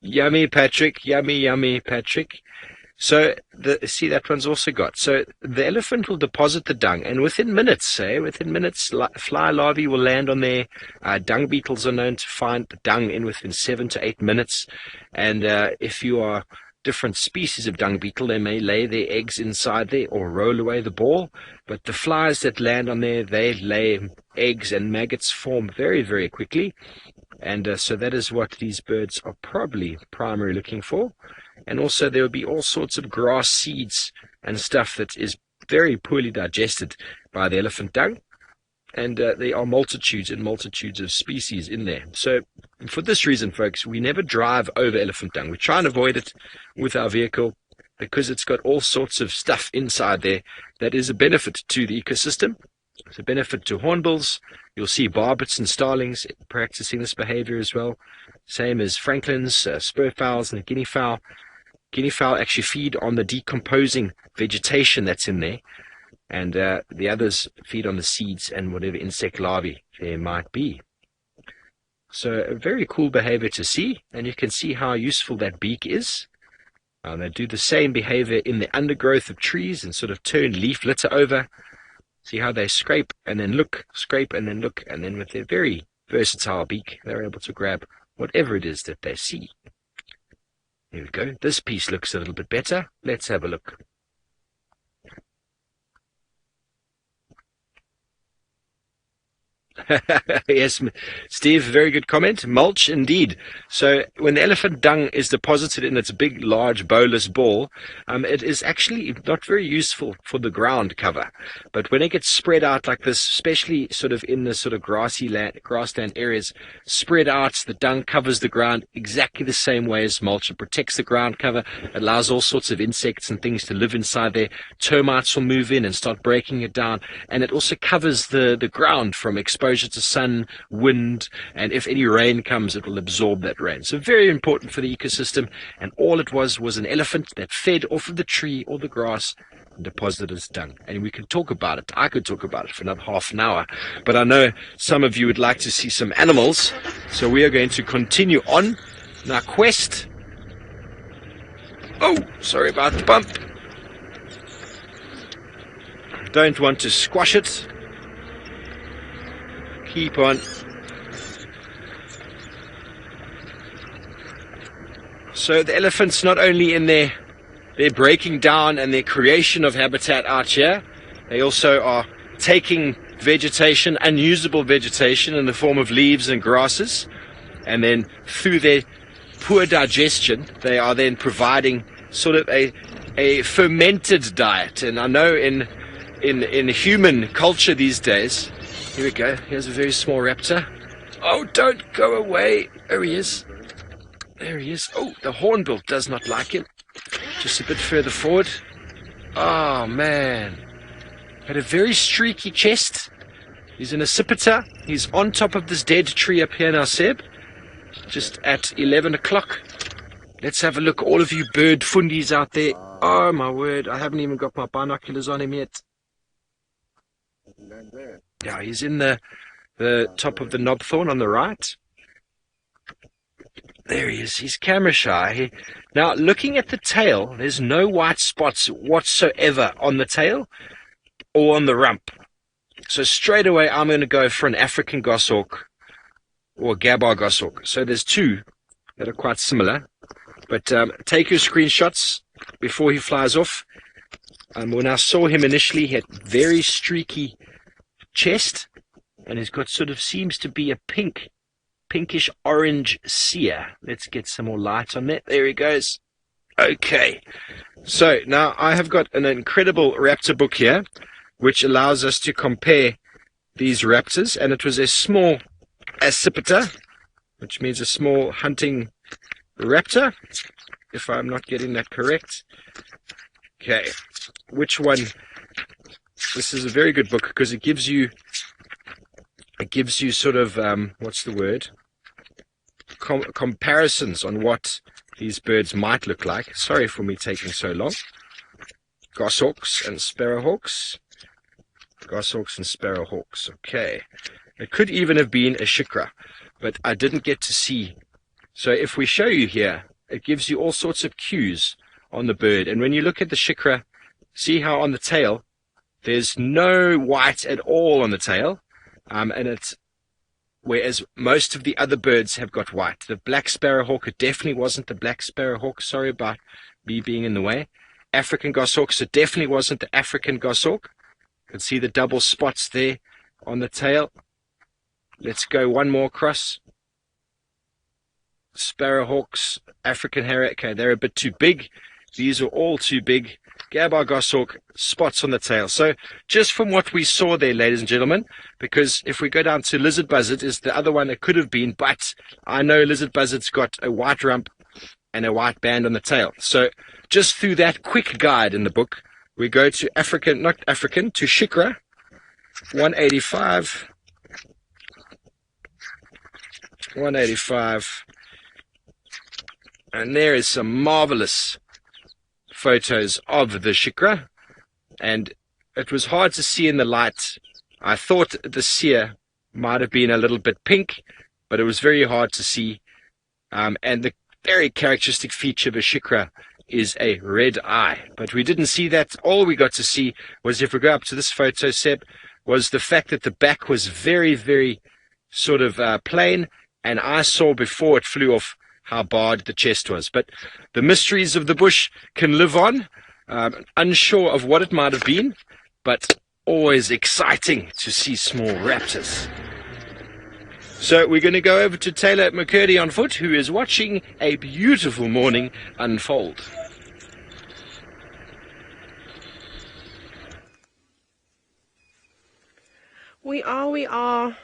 Yummy, Patrick. Yummy, yummy, Patrick. So, see, that one's also got. So the elephant will deposit the dung, and within minutes, fly larvae will land on there. Dung beetles are known to find the dung in within 7 to 8 minutes. And if you are different species of dung beetle, they may lay their eggs inside there or roll away the ball. But the flies that land on there, they lay eggs, and maggots form very, very quickly. And so that is what these birds are probably primarily looking for. And also there will be all sorts of grass seeds and stuff that is very poorly digested by the elephant dung. And there are multitudes and multitudes of species in there. So for this reason, folks, we never drive over elephant dung. We try and avoid it with our vehicle because it's got all sorts of stuff inside there that is a benefit to the ecosystem. It's a benefit to hornbills. You'll see barbets and starlings practicing this behavior as well. Same as francolins, spur fowls, and the guinea fowl. Guinea fowl actually feed on the decomposing vegetation that's in there, and the others feed on the seeds and whatever insect larvae there might be. So a very cool behavior to see, and you can see how useful that beak is. They do the same behavior in the undergrowth of trees and sort of turn leaf litter over. See how they scrape and then look, scrape and then look, and then with their very versatile beak, they're able to grab whatever it is that they see. Here we go. This piece looks a little bit better. Let's have a look. Yes, Steve, very good comment. Mulch, indeed. So when the elephant dung is deposited in its big, large, bolus ball, it is actually not very useful for the ground cover. But when it gets spread out like this, especially sort of in the sort of grassland areas, spread out, the dung covers the ground exactly the same way as mulch. It protects the ground cover, it allows all sorts of insects and things to live inside there. Termites will move in and start breaking it down, and it also covers the ground from exposure to sun, wind, and if any rain comes, it will absorb that rain. So very important for the ecosystem, and all it was an elephant that fed off of the tree or the grass and deposited its dung. And we can talk about it. I could talk about it for another half an hour, but I know some of you would like to see some animals, so we are going to continue on in our quest. Oh, sorry about the bump. Don't want to squash it. Keep on. So the elephants, not only in their breaking down and their creation of habitat out here, they also are taking vegetation, unusable vegetation in the form of leaves and grasses, and then through their poor digestion, they are then providing sort of a fermented diet. And I know in human culture these days, here we go, here's a very small raptor. Oh, don't go away. There he is. There he is. Oh, the hornbill does not like him. Just a bit further forward. Oh, man. Had a very streaky chest. He's an accipiter. He's on top of this dead tree up here now, Seb. Just at 11 o'clock. Let's have a look. All of you bird fundies out there. Oh, my word. I haven't even got my binoculars on him yet. Yeah, he's in the top of the knobthorn on the right. There he is. He's camera shy. Now, looking at the tail, there's no white spots whatsoever on the tail or on the rump. So straight away, I'm going to go for an African goshawk or a Gabar goshawk. So there's two that are quite similar. But take your screenshots before he flies off. When I saw him initially, he had very streaky chest, and he's got sort of seems to be a pinkish orange cere. Let's get some more light on that. There he goes. Okay, so now I have got an incredible raptor book here which allows us to compare these raptors, and it was a small accipiter, which means a small hunting raptor, if I'm not getting that correct. Okay, which one? This is a very good book because it gives you sort of what's the word? Comparisons on what these birds might look like. Sorry for me taking so long. Goshawks and sparrowhawks. Goshawks and sparrowhawks. Okay, it could even have been a shikra, but I didn't get to see. So if we show you here, it gives you all sorts of cues on the bird. And when you look at the shikra, see how on the tail there's no white at all on the tail, and it's whereas most of the other birds have got white. The black sparrowhawk, it definitely wasn't the black sparrowhawk. Sorry about me being in the way. African goshawks, it definitely wasn't the African goshawk. You can see the double spots there on the tail. Let's go one more across. Sparrowhawks, African harrier. Okay, they're a bit too big. These are all too big. Gabar goshawk, spots on the tail. So just from what we saw there, ladies and gentlemen, because if we go down to lizard buzzard is the other one it could have been, but I know lizard buzzard's got a white rump and a white band on the tail. So just through that quick guide in the book, we go to to shikra, 185, 185, and there is some marvelous photos of the shikra, and it was hard to see in the light. I thought the cere might have been a little bit pink, but it was very hard to see, and the very characteristic feature of a shikra is a red eye, but we didn't see that. All we got to see was, if we go up to this photo, Seb, was the fact that the back was very, very sort of plain, and I saw before it flew off how barred the chest was. But the mysteries of the bush can live on, unsure of what it might have been, but always exciting to see small raptors. So we're going to go over to Taylor McCurdy on foot, who is watching a beautiful morning unfold. We are.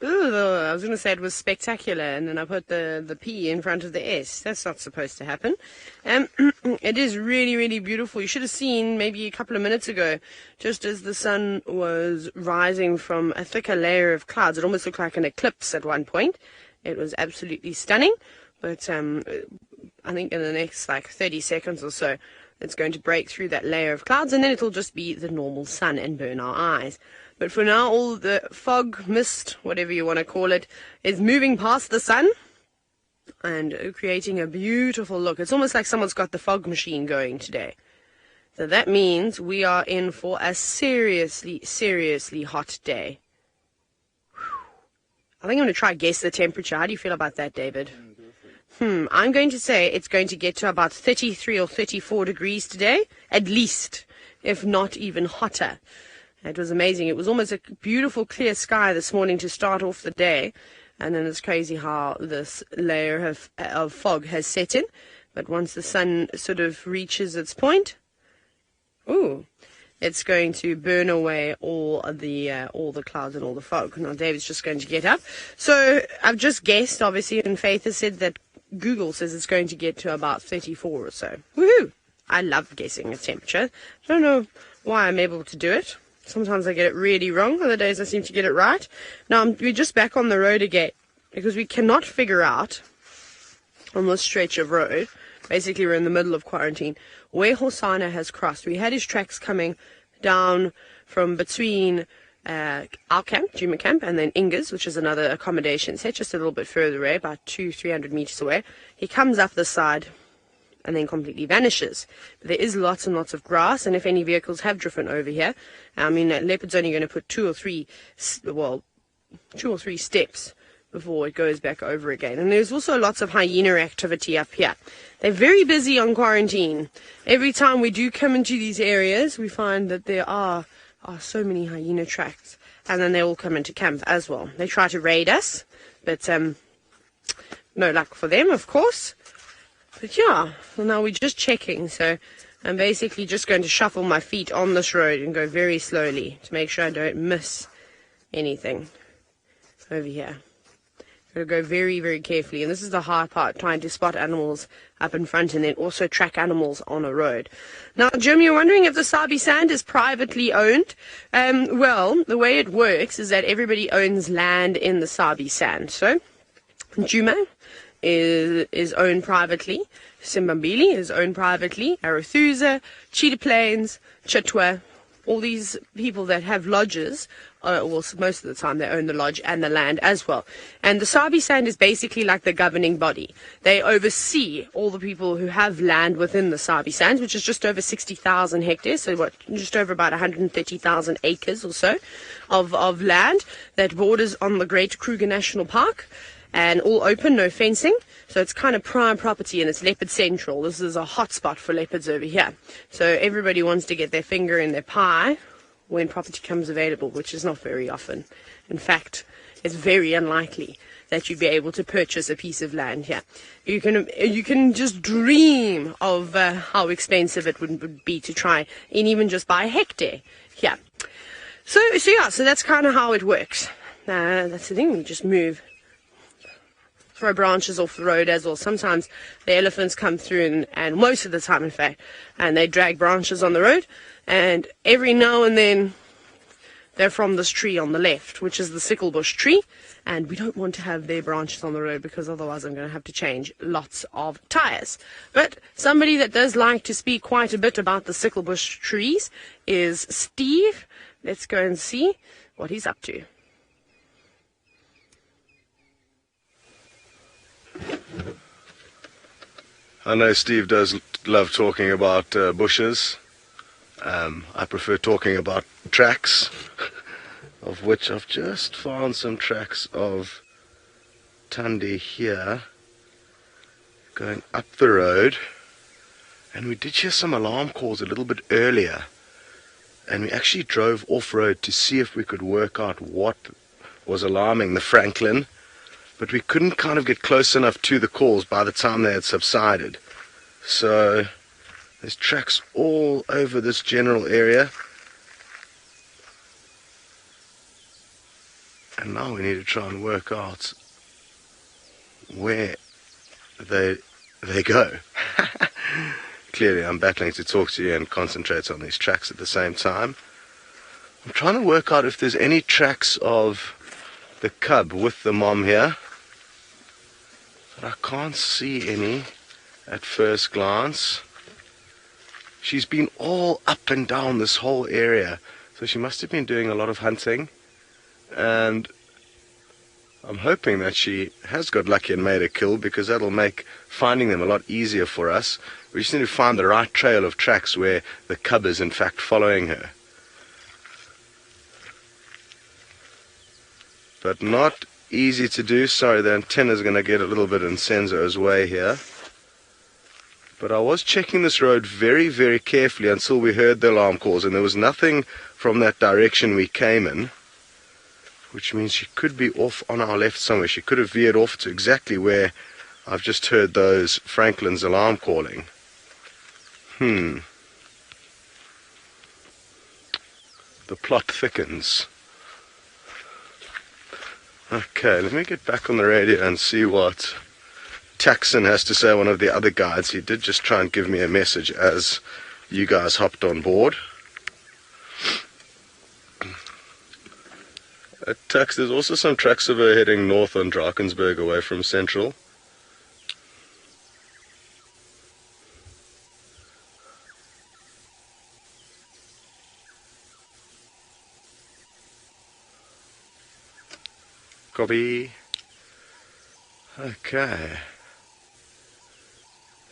I was going to say it was spectacular, and then I put the P in front of the S. That's not supposed to happen. It is really, really beautiful. You should have seen maybe a couple of minutes ago, just as the sun was rising from a thicker layer of clouds. It almost looked like an eclipse at one point. It was absolutely stunning, but I think in the next 30 seconds or so, it's going to break through that layer of clouds, and then it'll just be the normal sun and burn our eyes. But for now, all the fog, mist, whatever you want to call it, is moving past the sun and creating a beautiful look. It's almost like someone's got the fog machine going today. So that means we are in for a seriously, seriously hot day. I think I'm going to try guess the temperature. How do you feel about that, David? I'm going to say it's going to get to about 33 or 34 degrees today, at least, if not even hotter. It was amazing. It was almost a beautiful clear sky this morning to start off the day, and then it's crazy how this layer of fog has set in. But once the sun sort of reaches its point, it's going to burn away all the clouds and all the fog. Now David's just going to get up. So I've just guessed, obviously, and Faith has said that Google says it's going to get to about 34 or so. Woohoo! I love guessing a temperature. I don't know why I'm able to do it. Sometimes I get it really wrong. Other days I seem to get it right. Now we're just back on the road again because we cannot figure out on this stretch of road. Basically, we're in the middle of quarantine where Hosana has crossed. We had his tracks coming down from between our camp, Djuma camp, and then Inga's, which is another accommodation set just a little bit further away, about 200-300 meters away. He comes up the side and then completely vanishes. But there is lots and lots of grass, and if any vehicles have driven over here, I mean, Leopard's only going to put two or three steps before it goes back over again. And there's also lots of hyena activity up here. They're very busy on quarantine. Every time we do come into these areas, we find that there are so many hyena tracks, and then they all come into camp as well. They try to raid us, but no luck for them, of course. But yeah, well, now we're just checking, so I'm basically just going to shuffle my feet on this road and go very slowly to make sure I don't miss anything over here. Got to go very, very carefully, and this is the hard part, trying to spot animals up in front and then also track animals on a road. Now, Jim, you're wondering if the Sabi sand is privately owned? Well, the way it works is that everybody owns land in the Sabi sand. So, Djuma is owned privately, Simbambili is owned privately, Arathusa, Cheetah Plains, Chitwa, all these people that have lodges, well, most of the time they own the lodge and the land as well. And the Sabi sand is basically like the governing body. They oversee all the people who have land within the Sabi sands, which is just over 60,000 hectares, so just over about 130,000 acres or so of land that borders on the Great Kruger National Park. And all open, no fencing, so it's kind of prime property, and it's leopard central. This is a hot spot for leopards over here. So everybody wants to get their finger in their pie when property comes available, which is not very often. In fact, it's very unlikely that you'd be able to purchase a piece of land here. You can just dream of how expensive it would be to try and even just buy a hectare here. So that's kind of how it works. That's the thing, we just throw branches off the road as well. Sometimes the elephants come through, and most of the time, in fact, and they drag branches on the road, and every now and then they're from this tree on the left, which is the sicklebush tree, and we don't want to have their branches on the road because otherwise I'm going to have to change lots of tires. But somebody that does like to speak quite a bit about the sicklebush trees is Steve. Let's go and see what he's up to. I know Steve does love talking about bushes. I prefer talking about tracks, of which I've just found some tracks of Tandy here, going up the road. And we did hear some alarm calls a little bit earlier. And we actually drove off-road to see if we could work out what was alarming the Franklin, but we couldn't kind of get close enough to the calls by the time they had subsided. So there's tracks all over this general area. And now we need to try and work out where they go. Clearly I'm battling to talk to you and concentrate on these tracks at the same time. I'm trying to work out if there's any tracks of the cub with the mom here, but I can't see any at first glance. She's been all up and down this whole area, so she must have been doing a lot of hunting, and I'm hoping that she has got lucky and made a kill, because that'll make finding them a lot easier for us. We just need to find the right trail of tracks where the cub is in fact following her. But not easy to do. Sorry, the antenna's going to get a little bit in Senzo's way here. But I was checking this road very, very carefully until we heard the alarm calls, and there was nothing from that direction we came in, which means she could be off on our left somewhere. She could have veered off to exactly where I've just heard those Franklin's alarm calling. The plot thickens. Okay, let me get back on the radio and see what Taxon has to say, one of the other guides. He did just try and give me a message as you guys hopped on board. Tax, there's also some tracks of her heading north on Drakensberg away from Central. Copy. Okay.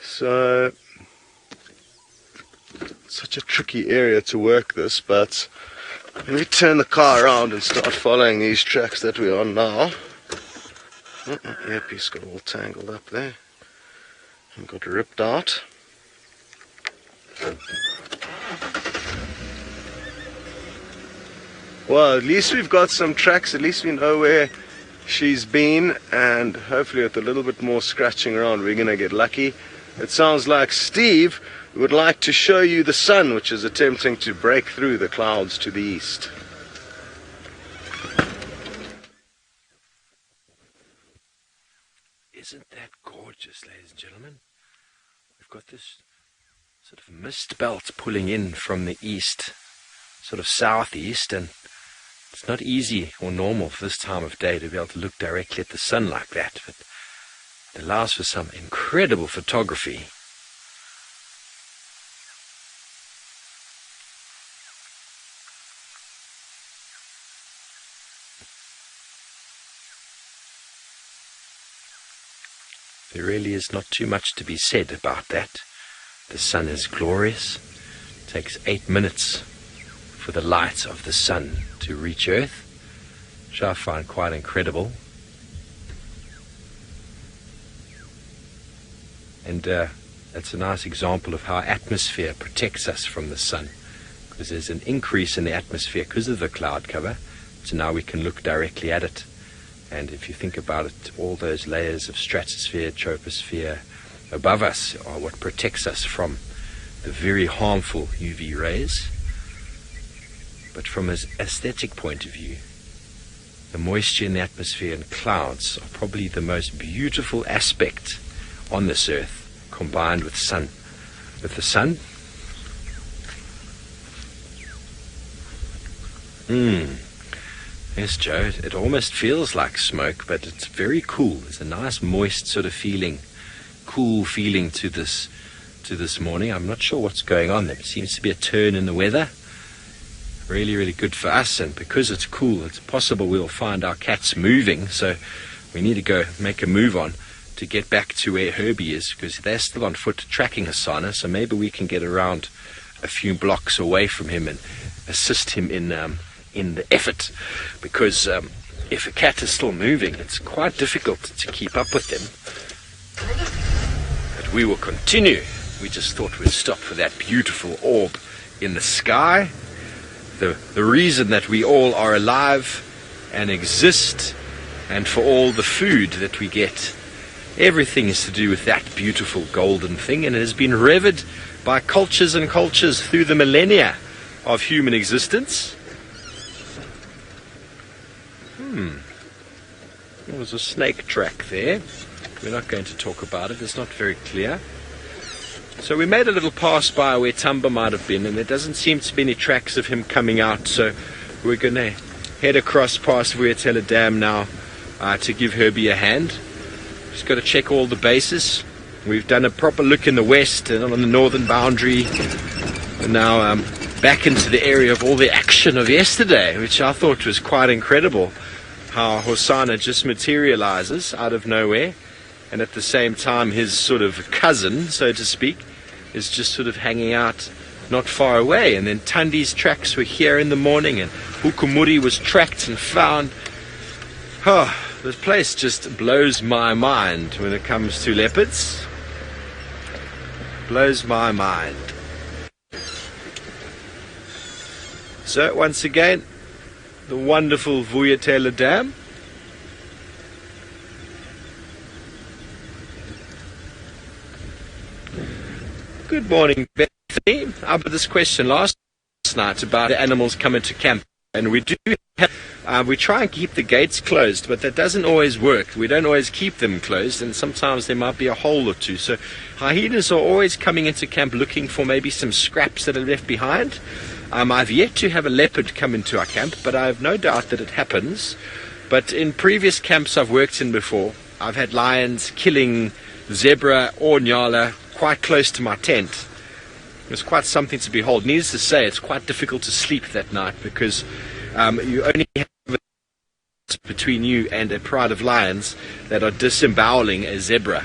So, such a tricky area to work this, but let me turn the car around and start following these tracks that we're on now. Earpiece got all tangled up there and got ripped out. Well, at least we've got some tracks, at least we know where she's been, and hopefully with a little bit more scratching around we're going to get lucky. It sounds like Steve would like to show you the sun, which is attempting to break through the clouds to the east. Isn't that gorgeous, ladies and gentlemen? We've got this sort of mist belt pulling in from the east, sort of southeast, and it's not easy or normal for this time of day to be able to look directly at the sun like that, but it allows for some incredible photography. There really is not too much to be said about that. The sun is glorious. It takes 8 minutes for the light of the sun to reach Earth, which I find quite incredible. And that's a nice example of how atmosphere protects us from the sun, because there's an increase in the atmosphere because of the cloud cover, so now we can look directly at it. And if you think about it, all those layers of stratosphere, troposphere above us are what protects us from the very harmful UV rays. But from an aesthetic point of view, the moisture in the atmosphere and clouds are probably the most beautiful aspect on this earth, combined with sun. With the sun, yes, Joe, it almost feels like smoke, but it's very cool. There's a nice moist sort of feeling, cool feeling to this morning. I'm not sure what's going on there. It seems to be a turn in the weather. Really, really good for us, and because it's cool, it's possible we'll find our cats moving, so we need to go make a move on to get back to where Herbie is, because they're still on foot tracking Hasana, so maybe we can get around a few blocks away from him and assist him in the effort, because if a cat is still moving, it's quite difficult to keep up with them. But we will continue. We just thought we'd stop for that beautiful orb in the sky. The reason that we all are alive and exist, and for all the food that we get. Everything is to do with that beautiful golden thing, and it has been revered by cultures and cultures through the millennia of human existence. There was a snake track there. We're not going to talk about it, it's not very clear. So we made a little pass by where Tumba might have been, and there doesn't seem to be any tracks of him coming out, so we're going to head across past Vuyatela Dam now to give Herbie a hand. Just got to check all the bases. We've done a proper look in the west and on the northern boundary, and now back into the area of all the action of yesterday, which I thought was quite incredible. How Hosana just materializes out of nowhere, and at the same time his sort of cousin, so to speak, is just sort of hanging out not far away. And then Tandy's tracks were here in the morning, and Hukumuri was tracked and found. Oh, this place just blows my mind when it comes to leopards. Blows my mind. So once again, the wonderful Vuyatela Dam. Good morning, Bethany. I had this question last night about the animals coming to camp, and we do have, we try and keep the gates closed, but that doesn't always work. We don't always keep them closed, and sometimes there might be a hole or two. So hyenas are always coming into camp looking for maybe some scraps that are left behind. I've yet to have a leopard come into our camp, but I have no doubt that it happens. But in previous camps I've worked in before, I've had lions killing zebra or nyala quite close to my tent. It was quite something to behold. Needless to say, it's quite difficult to sleep that night because you only have between you and a pride of lions that are disemboweling a zebra.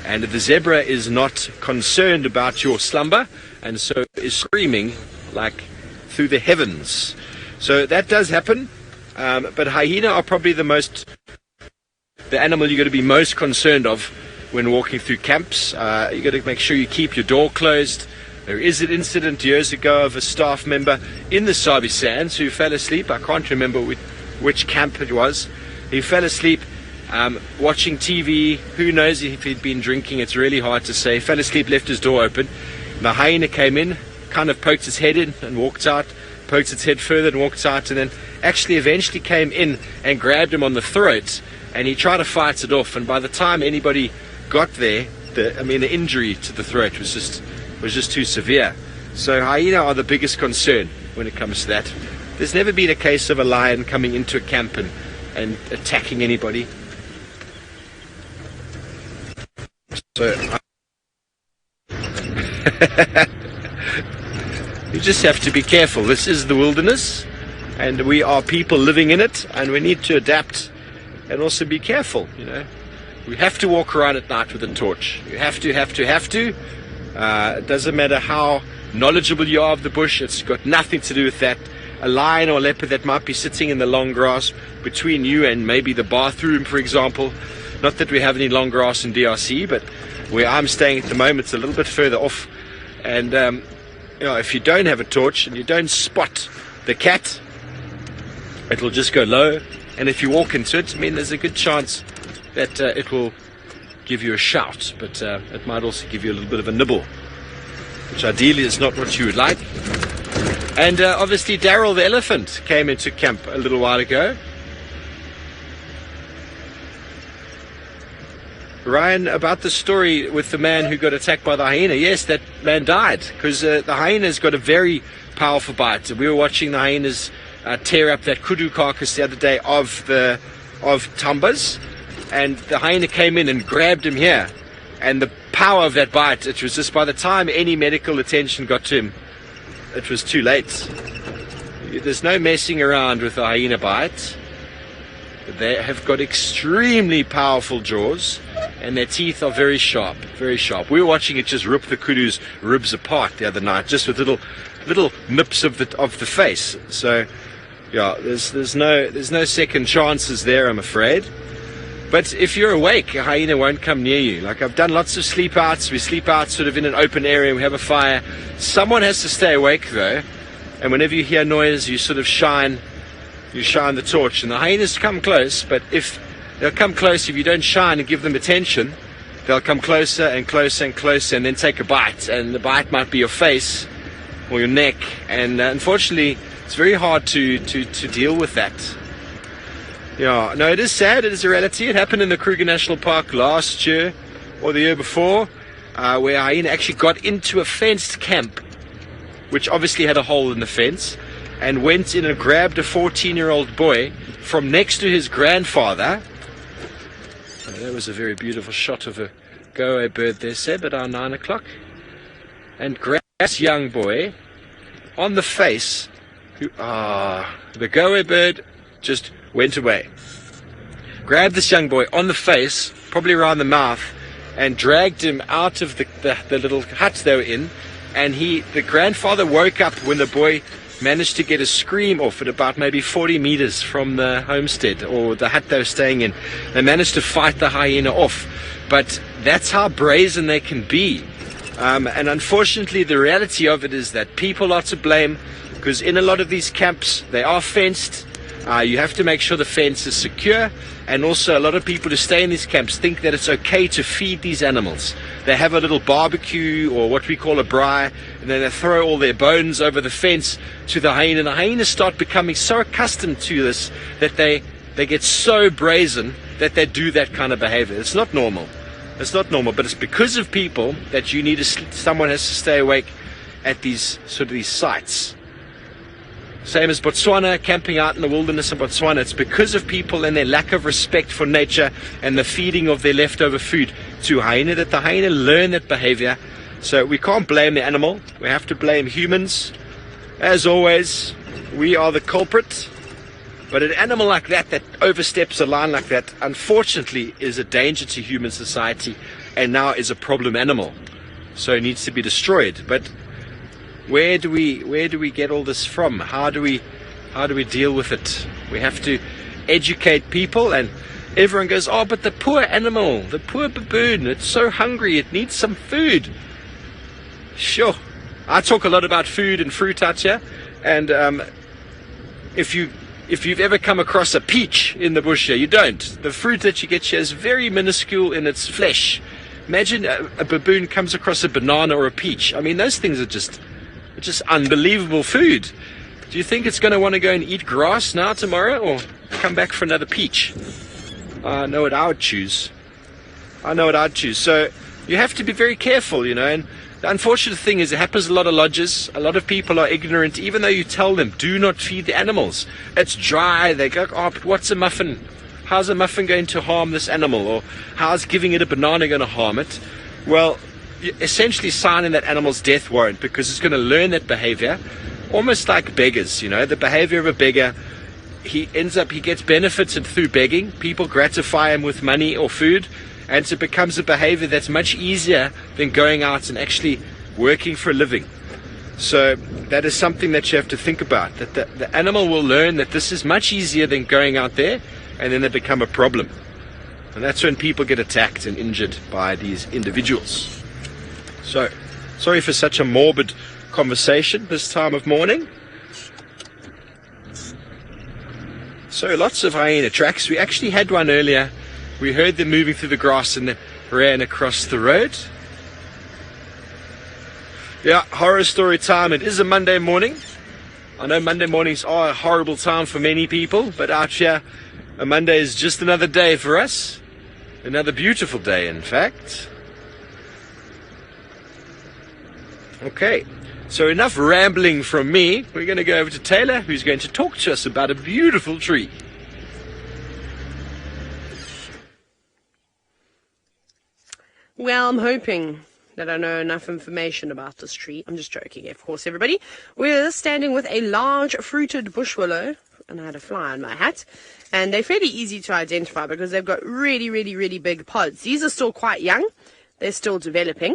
And the zebra is not concerned about your slumber, and so is screaming like through the heavens. So that does happen, but hyena are probably the animal you've got to be most concerned of when walking through camps. You've got to make sure you keep your door closed. There is an incident years ago of a staff member in the Sabi Sands who fell asleep. I can't remember which camp it was. He fell asleep watching TV. Who knows if he'd been drinking? It's really hard to say. He fell asleep, left his door open. The hyena came in, kind of poked its head in and walked out, poked its head further and walked out, and then actually eventually came in and grabbed him on the throat, and he tried to fight it off. And by the time anybody got there, the injury to the throat was just too severe. So hyena are the biggest concern when it comes to that. There's never been a case of a lion coming into a camp and attacking anybody. So you just have to be careful. This is the wilderness, and we are people living in it, and we need to adapt and also be careful. We have to walk around at night with a torch. You have to. It doesn't matter how knowledgeable you are of the bush. It's got nothing to do with that. A lion or leopard that might be sitting in the long grass between you and maybe the bathroom, for example. Not that we have any long grass in DRC, but where I'm staying at the moment, it's a little bit further off. And if you don't have a torch and you don't spot the cat, it'll just go low. And if you walk into it, there's a good chance that it will give you a shout, but it might also give you a little bit of a nibble, which ideally is not what you would like. And obviously Daryl the elephant came into camp a little while ago. Ryan, about the story with the man who got attacked by the hyena, yes, that man died because the hyena's got a very powerful bite. We were watching the hyenas tear up that kudu carcass the other day of Tamba's, and the hyena came in and grabbed him here, and the power of that bite, it was just by the time any medical attention got to him, it was too late. There's no messing around with the hyena bite. They have got extremely powerful jaws, and their teeth are very sharp, very sharp. We were watching it just rip the kudu's ribs apart the other night, just with little nips of the face. So yeah, there's no second chances there, I'm afraid. But if you're awake, a hyena won't come near you. Like, I've done lots of sleep outs. We sleep out sort of in an open area. We have a fire. Someone has to stay awake, though. And whenever you hear noise, you sort of shine you shine the torch. And the hyenas come close, but they'll come close if you don't shine and give them attention. They'll come closer and closer and closer and then take a bite. And the bite might be your face or your neck. And unfortunately, it's very hard to deal with that. Yeah, no, it is sad. It is a reality. It happened in the Kruger National Park last year or the year before, where a hyena actually got into a fenced camp, which obviously had a hole in the fence, and went in and grabbed a 14-year-old boy from next to his grandfather. Oh, that was a very beautiful shot of a go-away bird there, Seb, at our 9 o'clock. And grabbed this young boy on the face. The go-away bird just went away. Grabbed this young boy on the face, probably around the mouth, and dragged him out of the little hut they were in. And the grandfather woke up when the boy managed to get a scream off at about maybe 40 meters from the homestead or the hut they were staying in. They managed to fight the hyena off. But that's how brazen they can be. And unfortunately, the reality of it is that people are to blame, because in a lot of these camps, they are fenced. You have to make sure the fence is secure. And also, a lot of people who stay in these camps think that it's okay to feed these animals. They have a little barbecue, or what we call a braai, and then they throw all their bones over the fence to the hyena. And the hyenas start becoming so accustomed to this that they get so brazen that they do that kind of behavior. It's not normal. It's not normal, but it's because of people that someone has to stay awake at these sites. Same as Botswana, camping out in the wilderness of Botswana. It's because of people and their lack of respect for nature and the feeding of their leftover food to hyena that the hyena learn that behavior. So we can't blame the animal. We have to blame humans. As always, we are the culprit. But an animal like that oversteps a line like that, unfortunately, is a danger to human society and now is a problem animal. So it needs to be destroyed. But where do we get all this from? How do we deal with it? We have to educate people, and everyone goes, oh, but the poor animal, the poor baboon, it's so hungry, it needs some food. Sure, I talk a lot about food and fruit out here, and if you've ever come across a peach in the bush here, you don't. The fruit that you get here is very minuscule in its flesh. Imagine a baboon comes across a banana or a peach. I mean, those things are just unbelievable food. Do you think it's going to want to go and eat grass now tomorrow, or come back for another peach? I know what I would choose. So you have to be very careful, and the unfortunate thing is it happens a lot of lodges. A lot of people are ignorant, even though you tell them, do not feed the animals. It's dry. They go, oh, but what's a muffin? How's a muffin going to harm this animal? Or how's giving it a banana going to harm it? Well, you're essentially signing that animal's death warrant, because it's going to learn that behavior, almost like beggars. The behavior of a beggar, he gets benefited through begging. People gratify him with money or food, and so it becomes a behavior that's much easier than going out and actually working for a living. So that is something that you have to think about, that the animal will learn that this is much easier than going out there, and then they become a problem. And that's when people get attacked and injured by these individuals. So, sorry for such a morbid conversation this time of morning. So, lots of hyena tracks. We actually had one earlier. We heard them moving through the grass and then ran across the road. Yeah, horror story time. It is a Monday morning. I know Monday mornings are a horrible time for many people, but out here, a Monday is just another day for us. Another beautiful day, in fact. Okay, so enough rambling from me. We're going to go over to Taylor, who's going to talk to us about a beautiful tree. Well, I'm hoping that I know enough information about this tree. I'm just joking, of course, everybody. We're standing with a large fruited bush willow, and I had a fly on my hat. And they're fairly easy to identify because they've got really, really, really big pods. These are still quite young. They're still developing.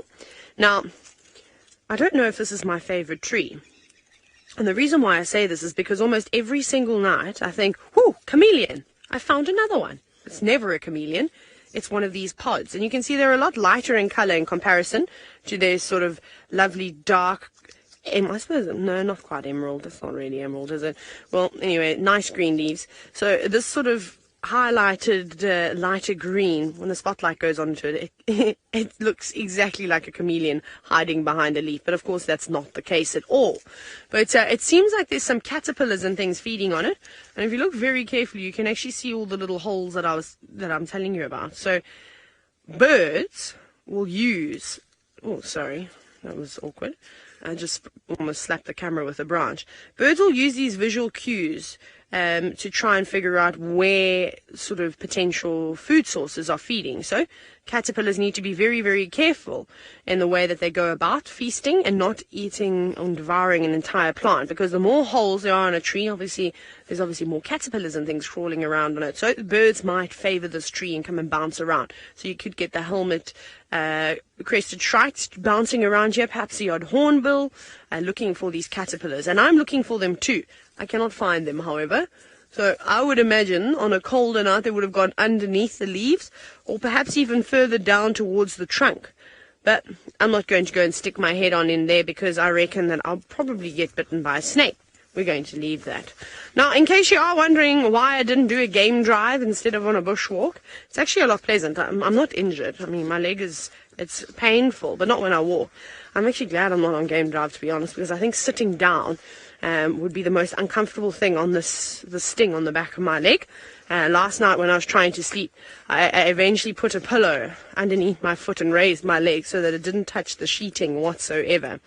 Now, I don't know if this is my favorite tree. And the reason why I say this is because almost every single night I think, whoo, chameleon. I found another one. It's never a chameleon. It's one of these pods. And you can see they're a lot lighter in color in comparison to their sort of lovely dark I suppose, no, not quite emerald. That's not really emerald, is it? Well, anyway, nice green leaves. So this sort of highlighted lighter green, when the spotlight goes onto it, it looks exactly like a chameleon hiding behind a leaf. But of course, that's not the case at all. But it seems like there's some caterpillars and things feeding on it. And if you look very carefully, you can actually see all the little holes that I'm telling you about. So birds will use. Oh, sorry, that was awkward. I just almost slapped the camera with a branch. Birds will use these visual cues to try and figure out where sort of potential food sources are feeding. So caterpillars need to be very, very careful in the way that they go about feasting and not eating and devouring an entire plant, because the more holes there are in a tree, there's obviously more caterpillars and things crawling around on it. So birds might favor this tree and come and bounce around. So you could get the helmet crested shrikes bouncing around here, perhaps the odd hornbill, looking for these caterpillars. And I'm looking for them too. I cannot find them, however. So I would imagine on a colder night they would have gone underneath the leaves, or perhaps even further down towards the trunk. But I'm not going to go and stick my head on in there, because I reckon that I'll probably get bitten by a snake. We're going to leave that. Now, in case you are wondering why I didn't do a game drive instead of on a bushwalk, it's actually a lot pleasant. I'm not injured. I mean, my leg it's painful, but not when I walk. I'm actually glad I'm not on game drive, to be honest, because I think sitting down would be the most uncomfortable thing on the sting on the back of my leg. Last night when I was trying to sleep, I eventually put a pillow underneath my foot and raised my leg so that it didn't touch the sheeting whatsoever.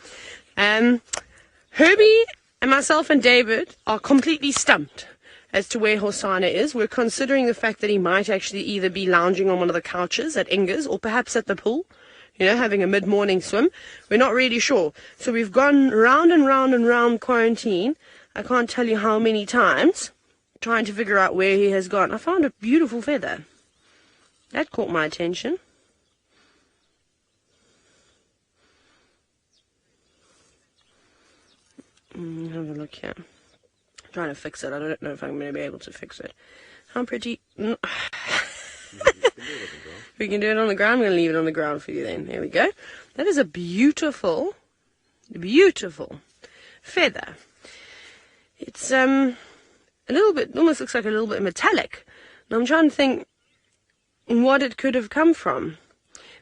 Herbie and myself and David are completely stumped as to where Hosanna is. We're considering the fact that he might actually either be lounging on one of the couches at Inga's or perhaps at the pool, having a mid-morning swim. We're not really sure. So we've gone round and round and round quarantine. I can't tell you how many times, trying to figure out where he has gone. I found a beautiful feather. That caught my attention. Have a look here. I'm trying to fix it. I don't know if I'm going to be able to fix it. How pretty. We can do it on the ground. I'm going to leave it on the ground for you then. There we go. That is a beautiful, beautiful feather. It's a little bit, almost looks like a little bit metallic. And I'm trying to think what it could have come from.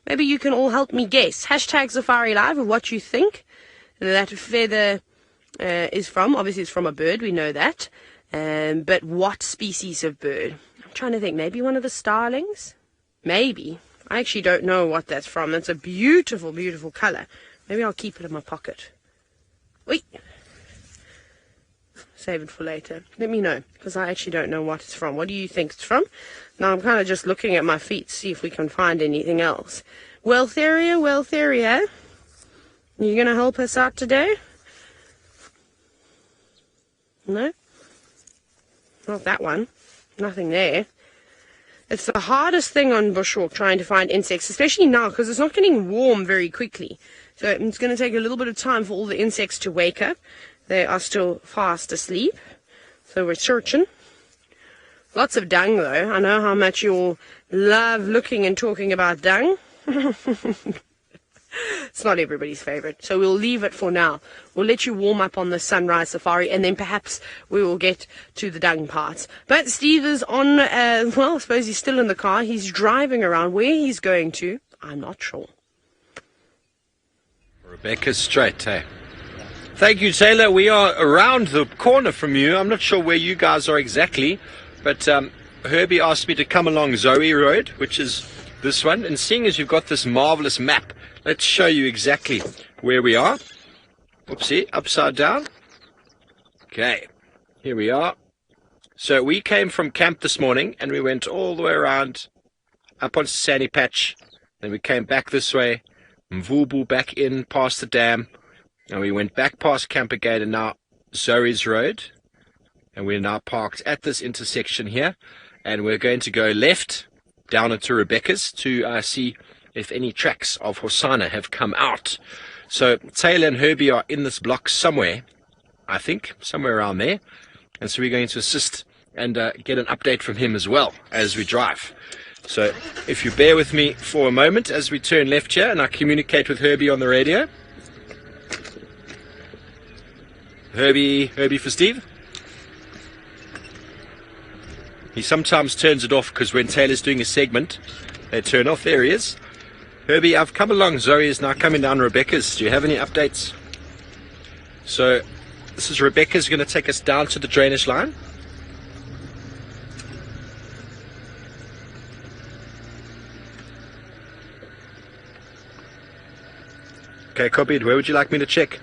Maybe you can all help me guess. Hashtag Safari Live of what you think that feather is from. Obviously it's from a bird, we know that. But what species of bird? I'm trying to think. Maybe one of the starlings? Maybe. I actually don't know what that's from. It's a beautiful, beautiful colour. Maybe I'll keep it in my pocket. Wait. Save it for later. Let me know, because I actually don't know what it's from. What do you think it's from? Now I'm kind of just looking at my feet to see if we can find anything else. Wealtheria, you going to help us out today? No? Not that one. Nothing there. It's the hardest thing on bushwalk, trying to find insects, especially now, because it's not getting warm very quickly. So it's going to take a little bit of time for all the insects to wake up. They are still fast asleep. So we're searching. Lots of dung, though. I know how much you all love looking and talking about dung. It's not everybody's favourite, so we'll leave it for now. We'll let you warm up on the sunrise safari, and then perhaps we will get to the dung parts. But Steve is on, well, I suppose he's still in the car. He's driving around. Where he's going to, I'm not sure. Rebecca's straight, hey? Thank you, Taylor. We are around the corner from you. I'm not sure where you guys are exactly, but Herbie asked me to come along Zoe Road, which is this one, and seeing as you've got this marvelous map, let's show you exactly where we are. Oopsie, upside down. Okay, here we are. So we came from camp this morning, and we went all the way around, up onto Sandy Patch. Then we came back this way, Mvubu back in, past the dam, and we went back past camp again, and now Zoe's Road. And we're now parked at this intersection here, and we're going to go left down into Rebecca's to see if any tracks of Hosanna have come out. So Taylor and Herbie are in this block somewhere, I think, somewhere around there. And so we're going to assist and get an update from him as well as we drive. So if you bear with me for a moment as we turn left here and I communicate with Herbie on the radio. Herbie for Steve. He sometimes turns it off because when Taylor's doing a segment, they turn off. There he is. Herbie, I've come along. Zoe is now coming down Rebecca's. Do you have any updates? So, this is Rebecca's going to take us down to the drainage line. Okay, copied. Where would you like me to check?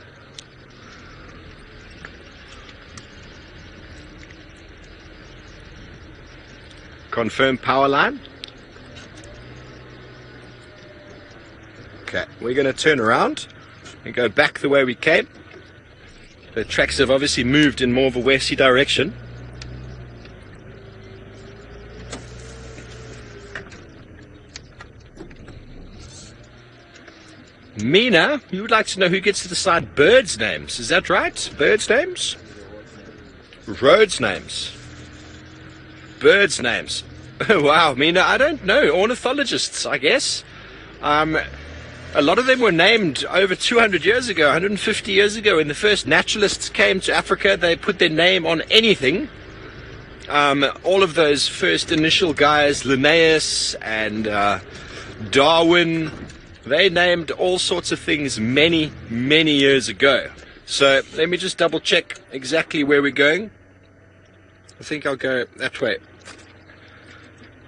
Confirm power line. Okay, we're going to turn around and go back the way we came. The tracks have obviously moved in more of a westy direction. Mina, you would like to know who gets to decide birds' names. Is that right? Birds' names? Roads' names. Birds' names. Wow, Mina, I don't know. Ornithologists, I guess. A lot of them were named over 200 years ago, 150 years ago. When the first naturalists came to Africa, they put their name on anything. All of those first initial guys, Linnaeus and Darwin, they named all sorts of things many, many years ago. So let me just double check exactly where we're going. I think I'll go that way.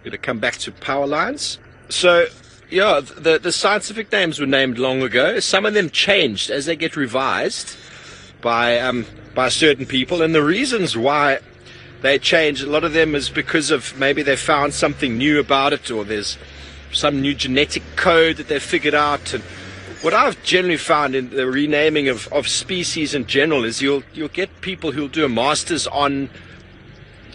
Going to come back to power lines. So, yeah, the scientific names were named long ago. Some of them changed as they get revised by certain people. And the reasons why they change, a lot of them is because of maybe they found something new about it, or there's some new genetic code that they've figured out. And what I've generally found in the renaming of species in general is you'll get people who'll do a master's on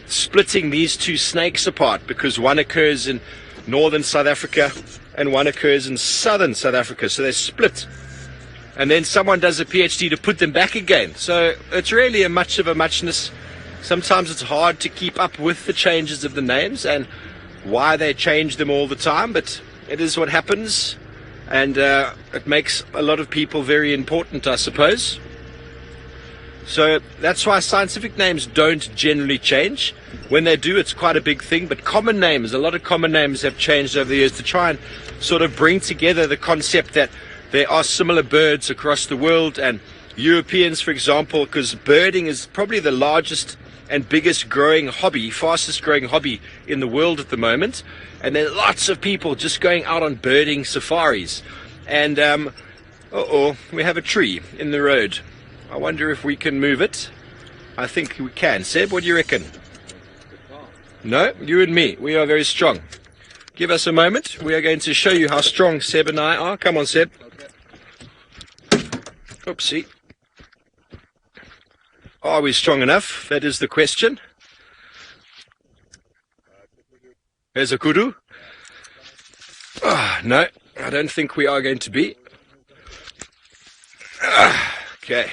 splitting these two snakes apart, because one occurs in northern South Africa and one occurs in southern South Africa, so they split. And then someone does a PhD to put them back again. So it's really a much of a muchness. Sometimes it's hard to keep up with the changes of the names and why they change them all the time, but it is what happens, and it makes a lot of people very important, I suppose. So that's why scientific names don't generally change. When they do, it's quite a big thing, but common names, a lot of common names have changed over the years to try and sort of bring together the concept that there are similar birds across the world. And Europeans, for example, because birding is probably the largest and biggest growing hobby, fastest growing hobby in the world at the moment, and there are lots of people just going out on birding safaris. And we have a tree in the road. I wonder if we can move it. I think we can. Seb, what do you reckon? No, you and me, we are very strong. Give us a moment. We are going to show you how strong Seb and I are. Come on, Seb. Oopsie. Are we strong enough? That is the question. There's a kudu. No, I don't think we are going to be. Okay.